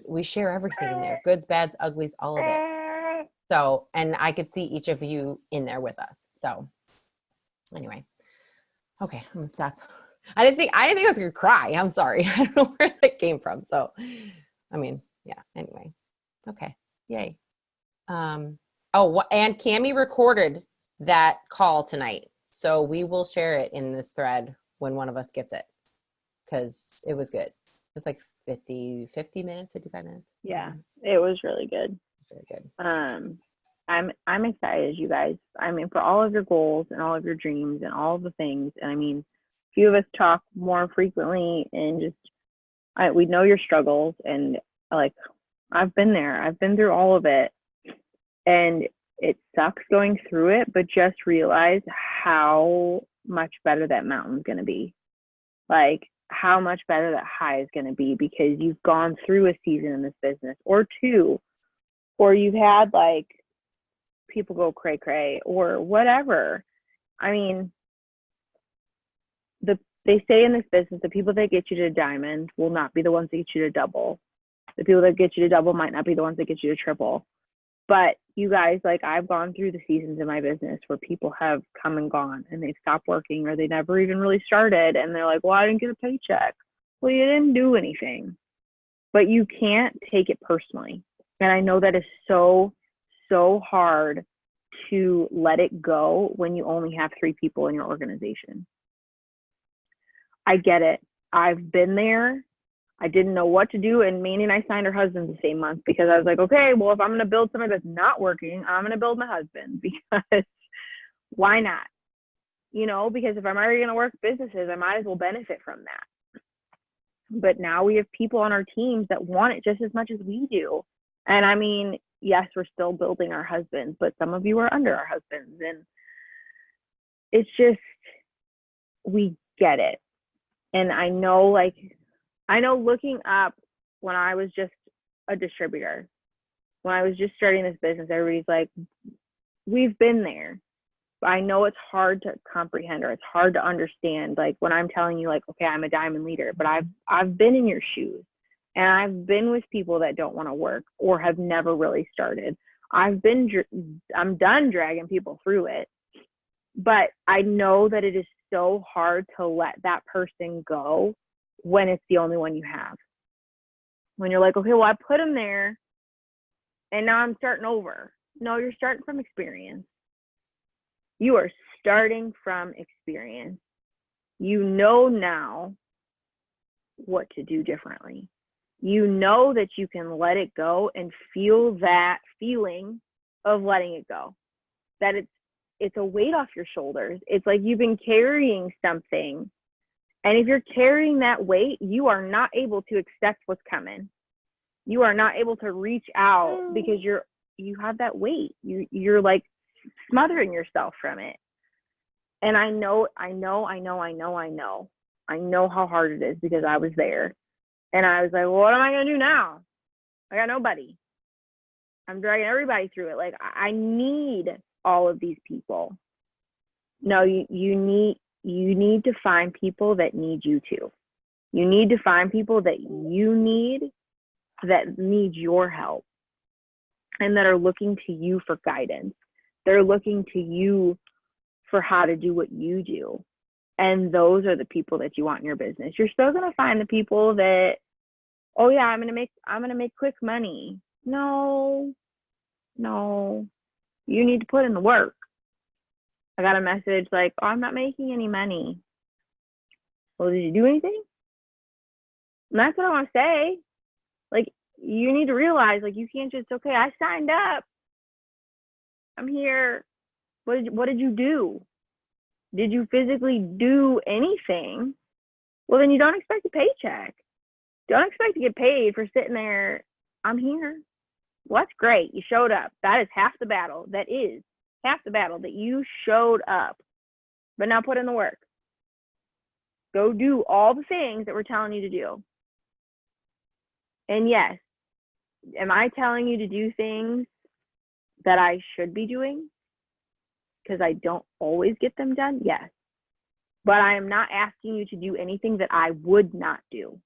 we share everything in there, goods, bads, uglies, all of it. So, and I could see each of you in there with us. So anyway, okay, I'm gonna stop. I didn't think I was gonna cry. I'm sorry. I don't know where that came from. So, I mean, yeah, anyway. Okay, yay. And Cami recorded that call tonight. So we will share it in this thread when one of us gets it, because it was good. It was like 50 minutes, 55 minutes. Yeah, it was really good. Very good. I'm excited, you guys. I mean, for all of your goals and all of your dreams and all of the things. And I mean, a few of us talk more frequently, and just we know your struggles, and like I've been there. I've been through all of it, and it sucks going through it, but just realize how much better that mountain's going to be. Like, how much better that high is going to be, because you've gone through a season in this business, or two, or you've had like people go cray cray or whatever. I mean, they say in this business, the people that get you to diamond will not be the ones that get you to double. The people that get you to double might not be the ones that get you to triple. But you guys, like, I've gone through the seasons in my business where people have come and gone, and they've stopped working, or they never even really started, and they're like, well, I didn't get a paycheck. Well, you didn't do anything. But you can't take it personally. And I know that is so, so hard to let it go when you only have 3 people in your organization. I get it. I've been there. I didn't know what to do, and Mandy and I signed our husbands the same month, because I was like, okay, well, if I'm going to build something that's not working, I'm going to build my husband, because why not? You know, because if I'm already going to work businesses, I might as well benefit from that. But now we have people on our teams that want it just as much as we do. And I mean, yes, we're still building our husbands, but some of you are under our husbands, and it's just, we get it. And I know looking up when I was just a distributor, when I was just starting this business, everybody's like, we've been there. But I know it's hard to comprehend, or it's hard to understand. Like when I'm telling you, like, okay, I'm a diamond leader, but I've been in your shoes, and I've been with people that don't want to work or have never really started. I'm done dragging people through it, but I know that it is so hard to let that person go when it's the only one you have. When you're like, okay, well, I put him there, and now I'm starting over. No, you're starting from experience. You are starting from experience. You know now what to do differently. You know that you can let it go and feel that feeling of letting it go. That it's a weight off your shoulders. It's like you've been carrying something. And if you're carrying that weight, you are not able to accept what's coming. You are not able to reach out because you have that weight. You're like smothering yourself from it. And I know how hard it is, because I was there. And I was like, well, what am I going to do now? I got nobody. I'm dragging everybody through it. Like, I need all of these people. No, you need to find people that need you too. You need to find people that you need, that need your help, and that are looking to you for guidance. They're looking to you for how to do what you do. And those are the people that you want in your business. You're still going to find the people that, oh yeah, I'm going to make quick money. No, you need to put in the work. I got a message like, oh, I'm not making any money. Well, did you do anything? And that's what I want to say. Like, you need to realize, like, you can't just, okay, I signed up. I'm here. What did you do? Did you physically do anything? Well, then you don't expect a paycheck. Don't expect to get paid for sitting there. I'm here. Well, that's great. You showed up. That is half the battle. That is half the battle, that you showed up. But now put in the work. Go do all the things that we're telling you to do. And yes, am I telling you to do things that I should be doing because I don't always get them done? Yes. But I am not asking you to do anything that I would not do.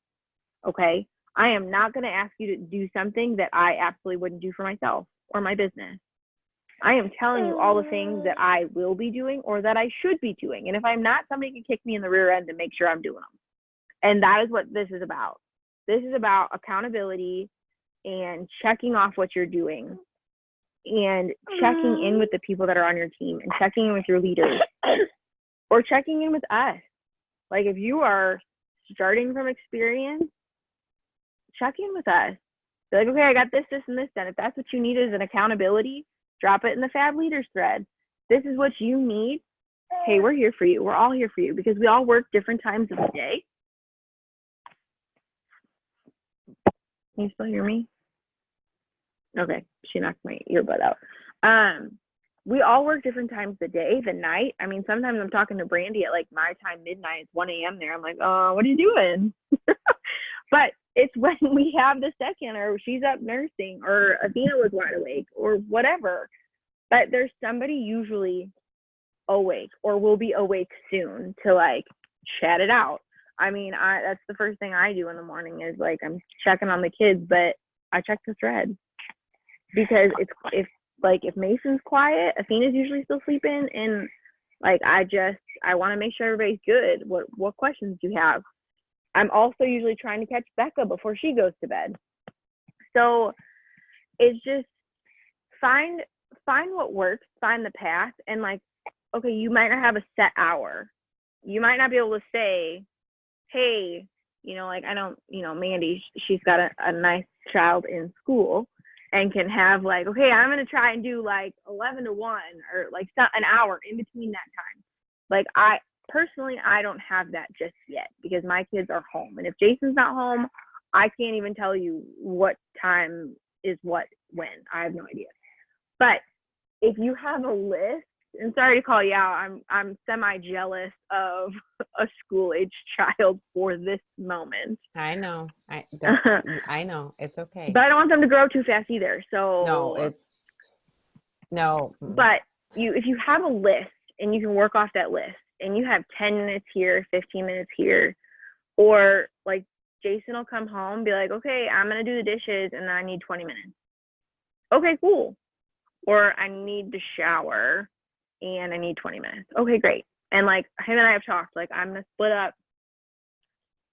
Okay? I am not going to ask you to do something that I absolutely wouldn't do for myself or my business. I am telling you all the things that I will be doing or that I should be doing. And if I'm not, somebody can kick me in the rear end and make sure I'm doing them. And that is what this is about. This is about accountability and checking off what you're doing and checking in with the people that are on your team and checking in with your leaders or checking in with us. Like if you are starting from experience, check in with us. Be like, okay, I got this, and this done. If that's what you need as an accountability, drop it in the Fab Leaders thread. This is what you need. Hey, we're here for you. We're all here for you because we all work different times of the day. Can you still hear me? Okay, she knocked my earbud out. We all work different times of the day, the night. I mean, sometimes I'm talking to Brandy at like my time, midnight, it's 1 a.m. there. I'm like, oh, what are you doing? But it's when we have the second, or she's up nursing, or Athena was wide awake, or whatever. But there's somebody usually awake or will be awake soon to like chat it out. I mean, that's the first thing I do in the morning is like I'm checking on the kids, but I check the thread because if Mason's quiet, Athena's usually still sleeping, and like I want to make sure everybody's good. What questions do you have? I'm also usually trying to catch Becca before she goes to bed. So it's just find what works, find the path, and like, okay, you might not have a set hour. You might not be able to say, hey, like I don't, Mandy, she's got a nice child in school and can have like, okay, I'm going to try and do like 11 to 1 or like an hour in between that time. Like personally, I don't have that just yet because my kids are home. And if Jason's not home, I can't even tell you what time is when. I have no idea. But if you have a list, and sorry to call you out, I'm semi-jealous of a school-age child for this moment. I know. I know. It's okay. But I don't want them to grow too fast either. So no. But if you have a list and you can work off that list, and you have 10 minutes here, 15 minutes here, or like Jason will come home and be like, okay, I'm going to do the dishes and then I need 20 minutes. Okay, cool. Or I need to shower and I need 20 minutes. Okay, great. And like him and I have talked, like I'm going to split up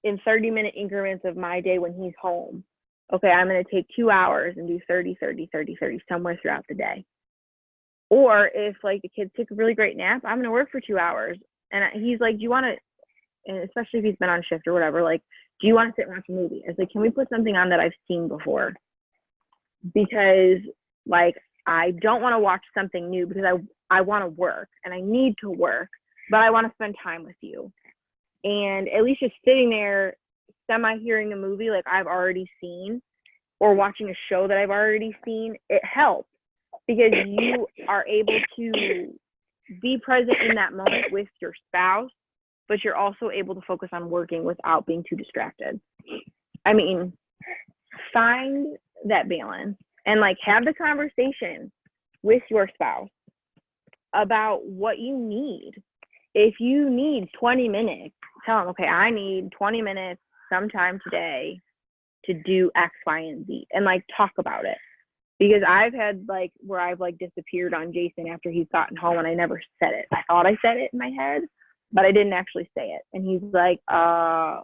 in 30-minute increments of my day when he's home. Okay, I'm going to take 2 hours and do 30, 30, 30, 30 somewhere throughout the day. Or if like the kids take a really great nap, I'm going to work for 2 hours. And he's like, do you want to, and especially if he's been on shift or whatever, like, do you want to sit and watch a movie? I was like, can we put something on that I've seen before? Because like, I don't want to watch something new because I want to work and I need to work, but I want to spend time with you. And at least just sitting there, semi-hearing a movie like I've already seen or watching a show that I've already seen, it helps because you are able to be present in that moment with your spouse, but you're also able to focus on working without being too distracted. I mean, find that balance and like have the conversation with your spouse about what you need. If you need 20 minutes, tell them, okay, I need 20 minutes sometime today to do X, Y, and Z, and like talk about it. Because I've had like where I've like disappeared on Jason after he's gotten home and I never said it. I thought I said it in my head, but I didn't actually say it. And he's like,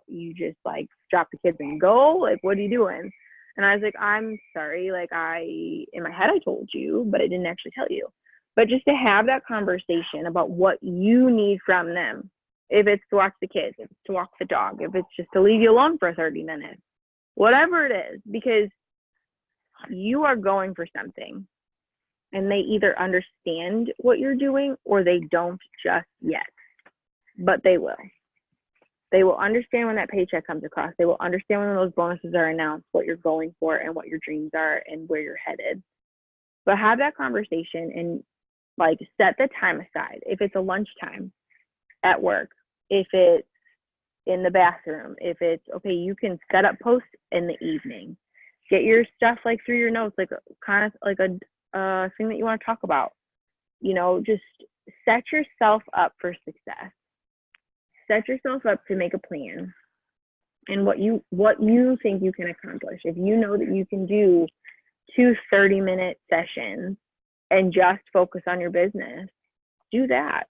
you just like drop the kids and go? Like, what are you doing? And I was like, I'm sorry. Like in my head, I told you, but I didn't actually tell you. But just to have that conversation about what you need from them, if it's to watch the kids, if it's to walk the dog, if it's just to leave you alone for 30 minutes, whatever it is, because you are going for something and they either understand what you're doing or they don't just yet, but they will. They will understand when that paycheck comes across. They will understand when those bonuses are announced, what you're going for and what your dreams are and where you're headed. But have that conversation and like set the time aside. If it's a lunchtime at work, if it's in the bathroom, if it's okay, you can set up posts in the evening. Get your stuff like through your notes, like kind of like a thing that you want to talk about. You know, just set yourself up for success. Set yourself up to make a plan and what you think you can accomplish. If you know that you can do 2 30-minute sessions and just focus on your business, do that.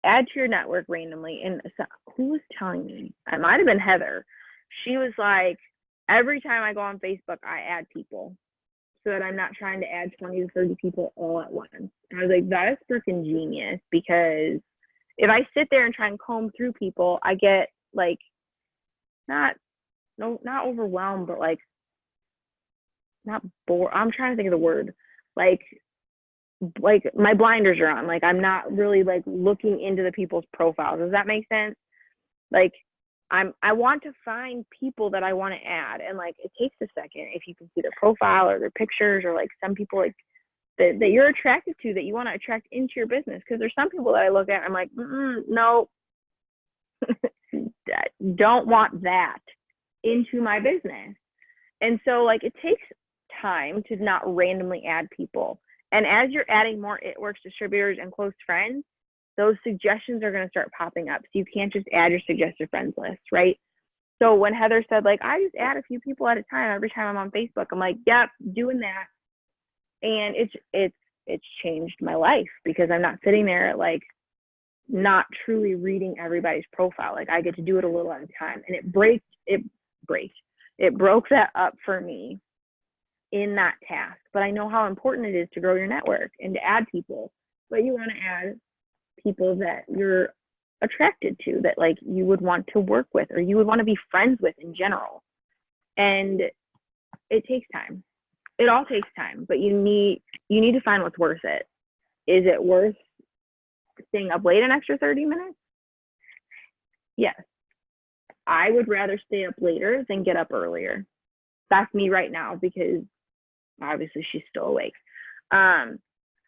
Add to your network randomly. And so, who was telling me? It might have been Heather. She was like, every time I go on Facebook, I add people so that I'm not trying to add 20 to 30 people all at once. And I was like, that is freaking genius, because if I sit there and try and comb through people, I get like not overwhelmed, but like not bored. I'm trying to think of the word. Like my blinders are on. Like I'm not really like looking into the people's profiles. Does that make sense? Like I want to find people that I want to add, and like it takes a second if you can see their profile or their pictures, or like some people like that you're attracted to, that you want to attract into your business. Because there's some people that I look at, I'm like, no, don't want that into my business. And so like it takes time to not randomly add people. And as you're adding more It Works distributors and close friends, those suggestions are going to start popping up. So you can't just add your suggested friends list, right? So when Heather said like, I just add a few people at a time every time I'm on Facebook, I'm like, yep, doing that. And it's changed my life, because I'm not sitting there like not truly reading everybody's profile. Like I get to do it a little at a time, and it broke that up for me in that task. But I know how important it is to grow your network and to add people. But you want to add people that you're attracted to, that like you would want to work with or you would want to be friends with in general. And it takes time. It all takes time, but you need to find what's worth it. Is it worth staying up late an extra 30 minutes? Yes. I would rather stay up later than get up earlier. That's me right now, because obviously she's still awake. And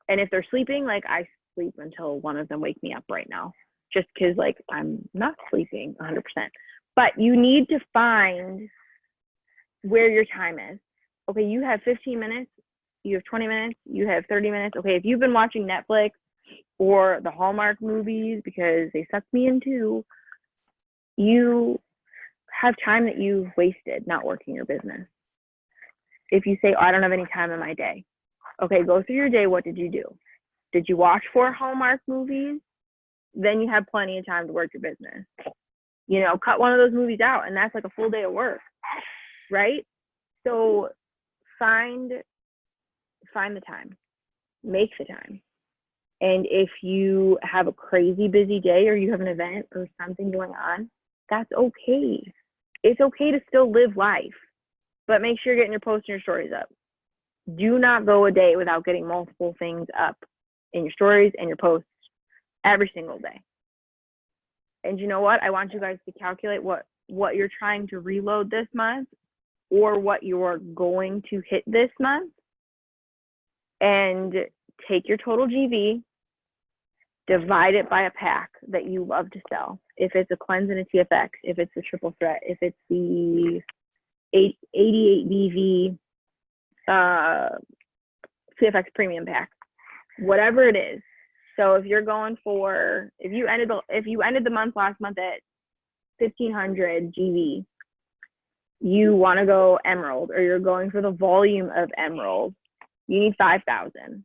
if they're sleeping, like I sleep until one of them wake me up right now, just because like I'm not sleeping 100%. But you need to find where your time is. Okay, you have 15 minutes, you have 20 minutes, you have 30 minutes. Okay, if you've been watching Netflix or the Hallmark movies, because they sucked me in too, you have time that you've wasted not working your business. If you say, oh, I don't have any time in my day. Okay, go through your day. What did you do? Did you watch 4 Hallmark movies? Then you have plenty of time to work your business. You know, cut one of those movies out, and that's like a full day of work, right? So find the time, make the time. And if you have a crazy busy day, or you have an event or something going on, that's okay. It's okay to still live life, but make sure you're getting your posts and your stories up. Do not go a day without getting multiple things up in your stories and your posts every single day. And you know what? I want you guys to calculate what you're trying to reload this month, or what you're going to hit this month, and take your total GV, divide it by a pack that you love to sell. If it's a cleanse and a TFX, if it's the triple threat, if it's the 88 BV TFX premium pack, whatever it is. So if you're going for, if you ended the month last month at 1500 GV, you want to go emerald, or you're going for the volume of emerald, you need 5,000.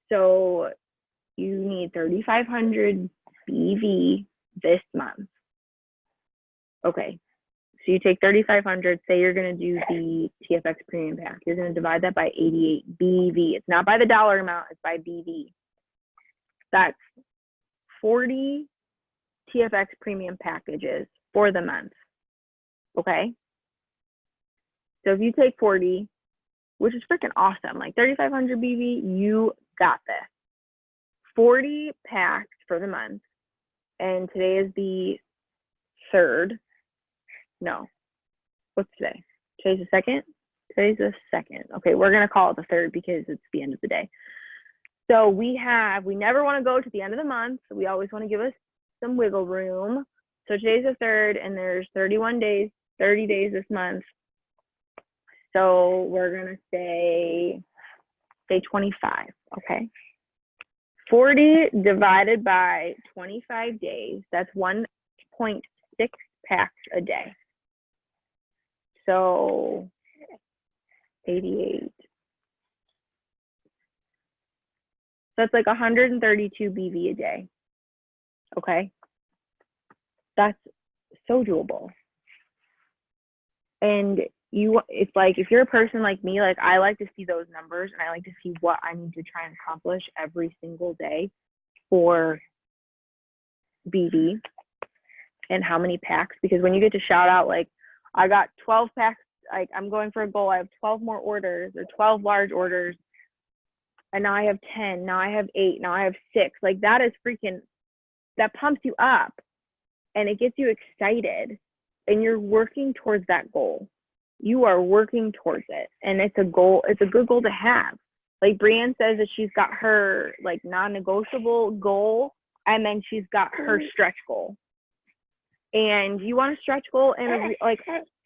So you need 3,500 BV this month. Okay, so you take 3,500, say you're going to do the TFX premium pack. You're going to divide that by 88 BV. It's not by the dollar amount, it's by BV. That's 40 TFX premium packages for the month. Okay? So if you take 40, which is freaking awesome. Like 3,500 BV, you got this. 40 packs for the month. And today is the 3rd. No. What's today? Today's the 2nd? Today's the 2nd. Okay, we're going to call it the 3rd because it's the end of the day. So we never want to go to the end of the month. So we always want to give us some wiggle room. So today's the 3rd, and there's 31 days, 30 days this month. So we're going to say 25, okay? 40 divided by 25 days, that's 1.6 packs a day. So 88. That's like 132 BV a day. Okay. That's so doable. And it's like, if you're a person like me, like I like to see those numbers and I like to see what I need to try and accomplish every single day for BV and how many packs, because when you get to shout out, like I got 12 packs, like I'm going for a goal. I have 12 more orders or 12 large orders. And now I have 10, now I have 8, now I have 6. Like that is freaking, that pumps you up and it gets you excited and you're working towards that goal. You are working towards it. And it's a goal, it's a good goal to have. Like Brienne says that she's got her like non-negotiable goal and then she's got her stretch goal. And you want a stretch goal and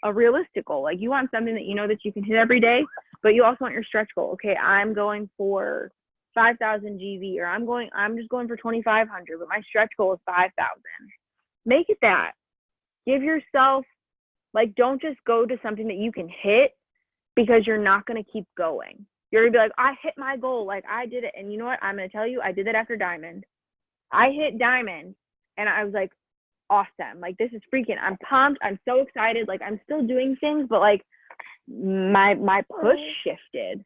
a realistic goal. Like you want something that you know that you can hit every day, but you also want your stretch goal. Okay, I'm going for 5,000 GV, or I'm just going for 2,500, but my stretch goal is 5,000. Make it that. Give yourself, like, don't just go to something that you can hit because you're not going to keep going. You're going to be like, I hit my goal. Like I did it. And you know what? I'm going to tell you, I did that after Diamond. I hit Diamond and I was like, awesome. Like this is freaking, I'm pumped. I'm so excited. Like I'm still doing things, but like my push shifted.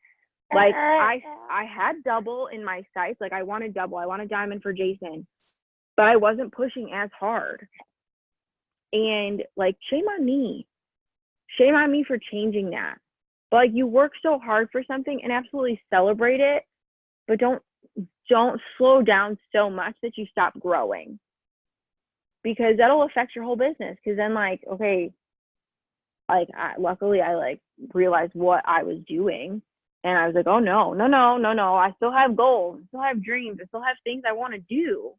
Like I had double in my sights. Like I wanted double. I wanted Diamond for Jason, but I wasn't pushing as hard. And like, shame on me for changing that. But like you work so hard for something and absolutely celebrate it, but don't slow down so much that you stop growing, because that'll affect your whole business. Because then like, okay, like luckily I like realized what I was doing and I was like, oh no, I still have goals, I still have dreams, I still have things I want to do.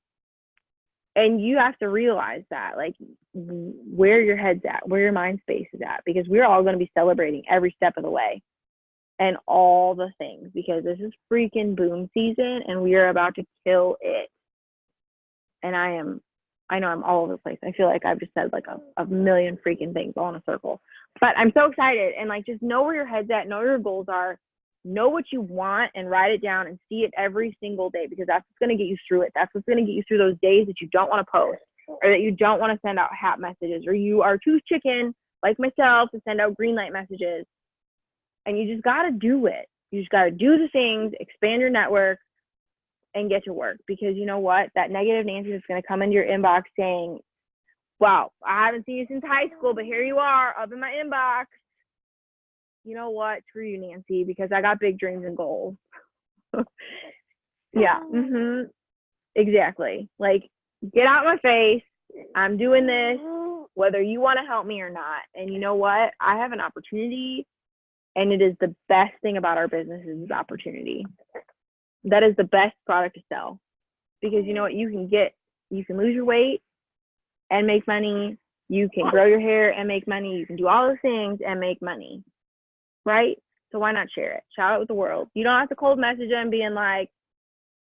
And you have to realize that, like, where your head's at, where your mind space is at, because we're all going to be celebrating every step of the way and all the things, because this is freaking boom season and we are about to kill it. And I know I'm all over the place. I feel like I've just said like a million freaking things all in a circle, but I'm so excited. And like, just know where your head's at, know where your goals are, know what you want, and write it down and see it every single day, because that's what's going to get you through it. That's what's going to get you through those days that you don't want to post, or that you don't want to send out hat messages, or you are too chicken like myself to send out green light messages. And you just got to do it. You just got to do the things, expand your network, and get to work. Because you know what? That negative Nancy is going to come into your inbox saying, wow, I haven't seen you since high school, but here you are up in my inbox. You know what? Screw you, Nancy, because I got big dreams and goals. Yeah. Exactly. Like, get out my face. I'm doing this, whether you want to help me or not. And you know what? I have an opportunity, and it is the best thing about our business is opportunity. That is the best product to sell, because you know what? You can lose your weight and make money. You can grow your hair and make money. You can do all those things and make money, right? So why not share it? Shout it with the world. You don't have to cold message them being like,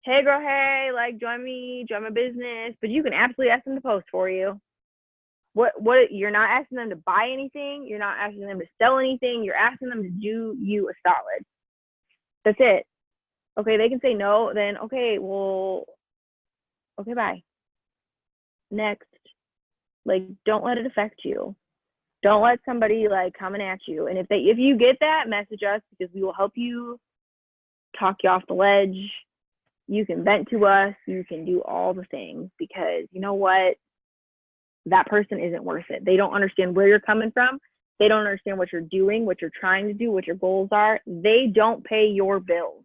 hey girl, hey, like join my business. But you can absolutely ask them to post for you. What you're not asking them to buy anything. You're not asking them to sell anything. You're asking them to do you a solid. That's it. Okay, they can say no, then okay, well, okay, bye. Next. Like, don't let it affect you. Don't let somebody like coming at you. And if you get that, message us, because we will help you, talk you off the ledge. You can vent to us. You can do all the things, because you know what? That person isn't worth it. They don't understand where you're coming from, They don't understand what you're doing, what you're trying to do, what your goals are. They don't pay your bills.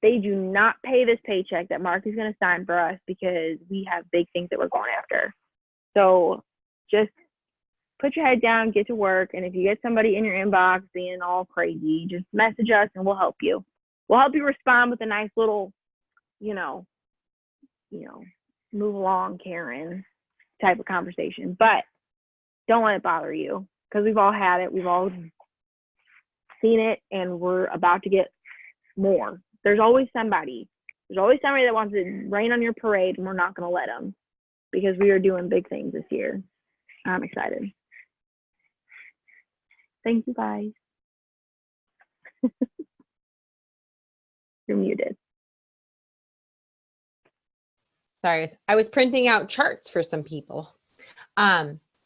They do not pay this paycheck that Mark is going to sign for us because we have big things that we're going after. So just put your head down, get to work. And if you get somebody in your inbox being all crazy, just message us and we'll help you. We'll help you respond with a nice little, move along, Karen type of conversation. But don't let it bother you, because we've all had it. We've all seen it, and we're about to get more. There's always somebody. There's always somebody that wants to rain on your parade, and we're not going to let them, because we are doing big things this year. I'm excited. Thank you, guys. You're muted. Sorry, I was printing out charts for some people.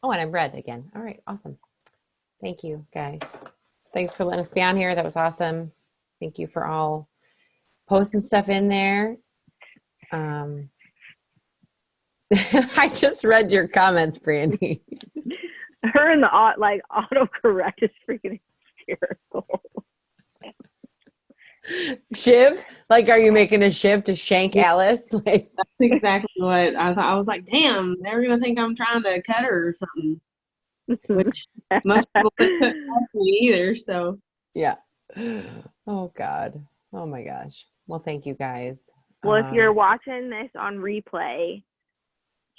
Oh, and I'm red again. All right, awesome. Thank you, guys. Thanks for letting us be on here. That was awesome. Thank you for all posting stuff in there. I just read your comments, Brandy. Her and the autocorrect is freaking hysterical. Shiv? Like, are you making a shiv to shank Alice? Like, that's exactly what I thought. I was like, damn, they're going to think I'm trying to cut her or something. Which most people wouldn't put past me either, so. Yeah. Oh, God. Oh, my gosh. Well, thank you, guys. Well, if you're watching this on replay,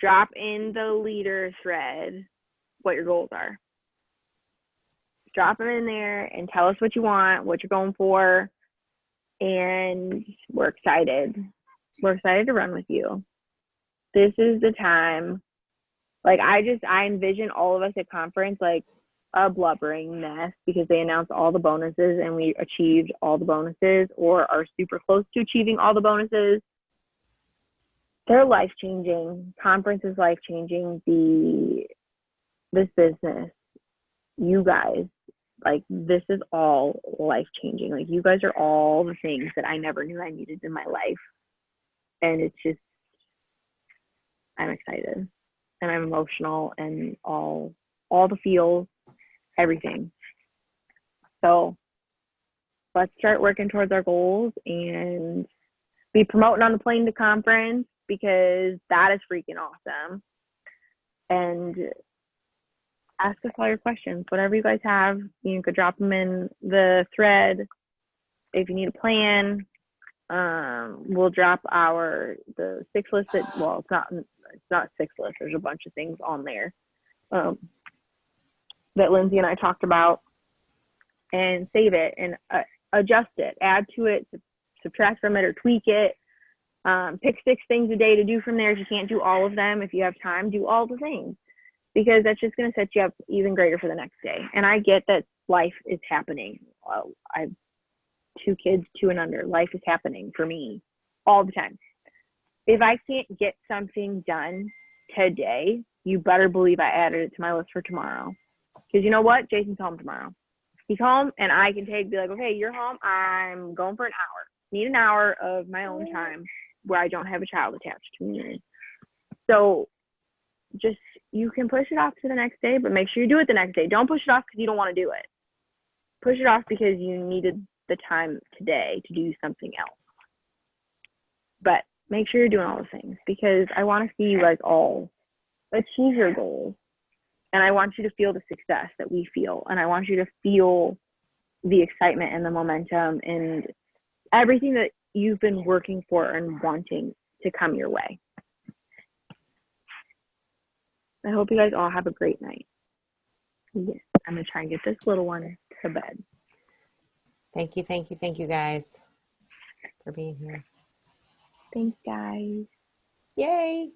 drop in the leader thread what your goals are. Drop them in there and tell us what you want, what you're going for. And we're excited. We're excited to run with you. This is the time. Like, I envision all of us at conference like a blubbering mess because they announced all the bonuses and we achieved all the bonuses or are super close to achieving all the bonuses. They're life-changing. Conference is life-changing. This business, you guys, like, this is all life-changing. Like, you guys are all the things that I never knew I needed in my life. And it's just, I'm excited. And I'm emotional and all the feels, everything. So let's start working towards our goals and be promoting on the plane to conference, because that is freaking awesome. And ask us all your questions. Whatever you guys have, you could drop them in the thread. If you need a plan, we'll drop the 6 list that, well, it's not 6 list. There's a bunch of things on there that Lindsay and I talked about, and save it and adjust it, add to it, subtract from it, or tweak it. Pick 6 things a day to do from there. If you can't do all of them, if you have time, do all the things, because that's just going to set you up even greater for the next day. And I get that life is happening. I have 2 kids, 2 and under. Life is happening for me all the time. If I can't get something done today, you better believe I added it to my list for tomorrow. Because you know what? Jason's home tomorrow. He's home, and I can be like, okay, you're home. I'm going for an hour. Need an hour of my own time where I don't have a child attached to me. So just, you can push it off to the next day, but make sure you do it the next day. Don't push it off because you don't want to do it. Push it off because you needed the time today to do something else. But make sure you're doing all the things, because I want to see you guys all achieve your goals. And I want you to feel the success that we feel. And I want you to feel the excitement and the momentum and everything that you've been working for and wanting to come your way. I hope you guys all have a great night. Yes, I'm going to try and get this little one to bed. thank you, guys, for being here. Thanks, guys. Yay.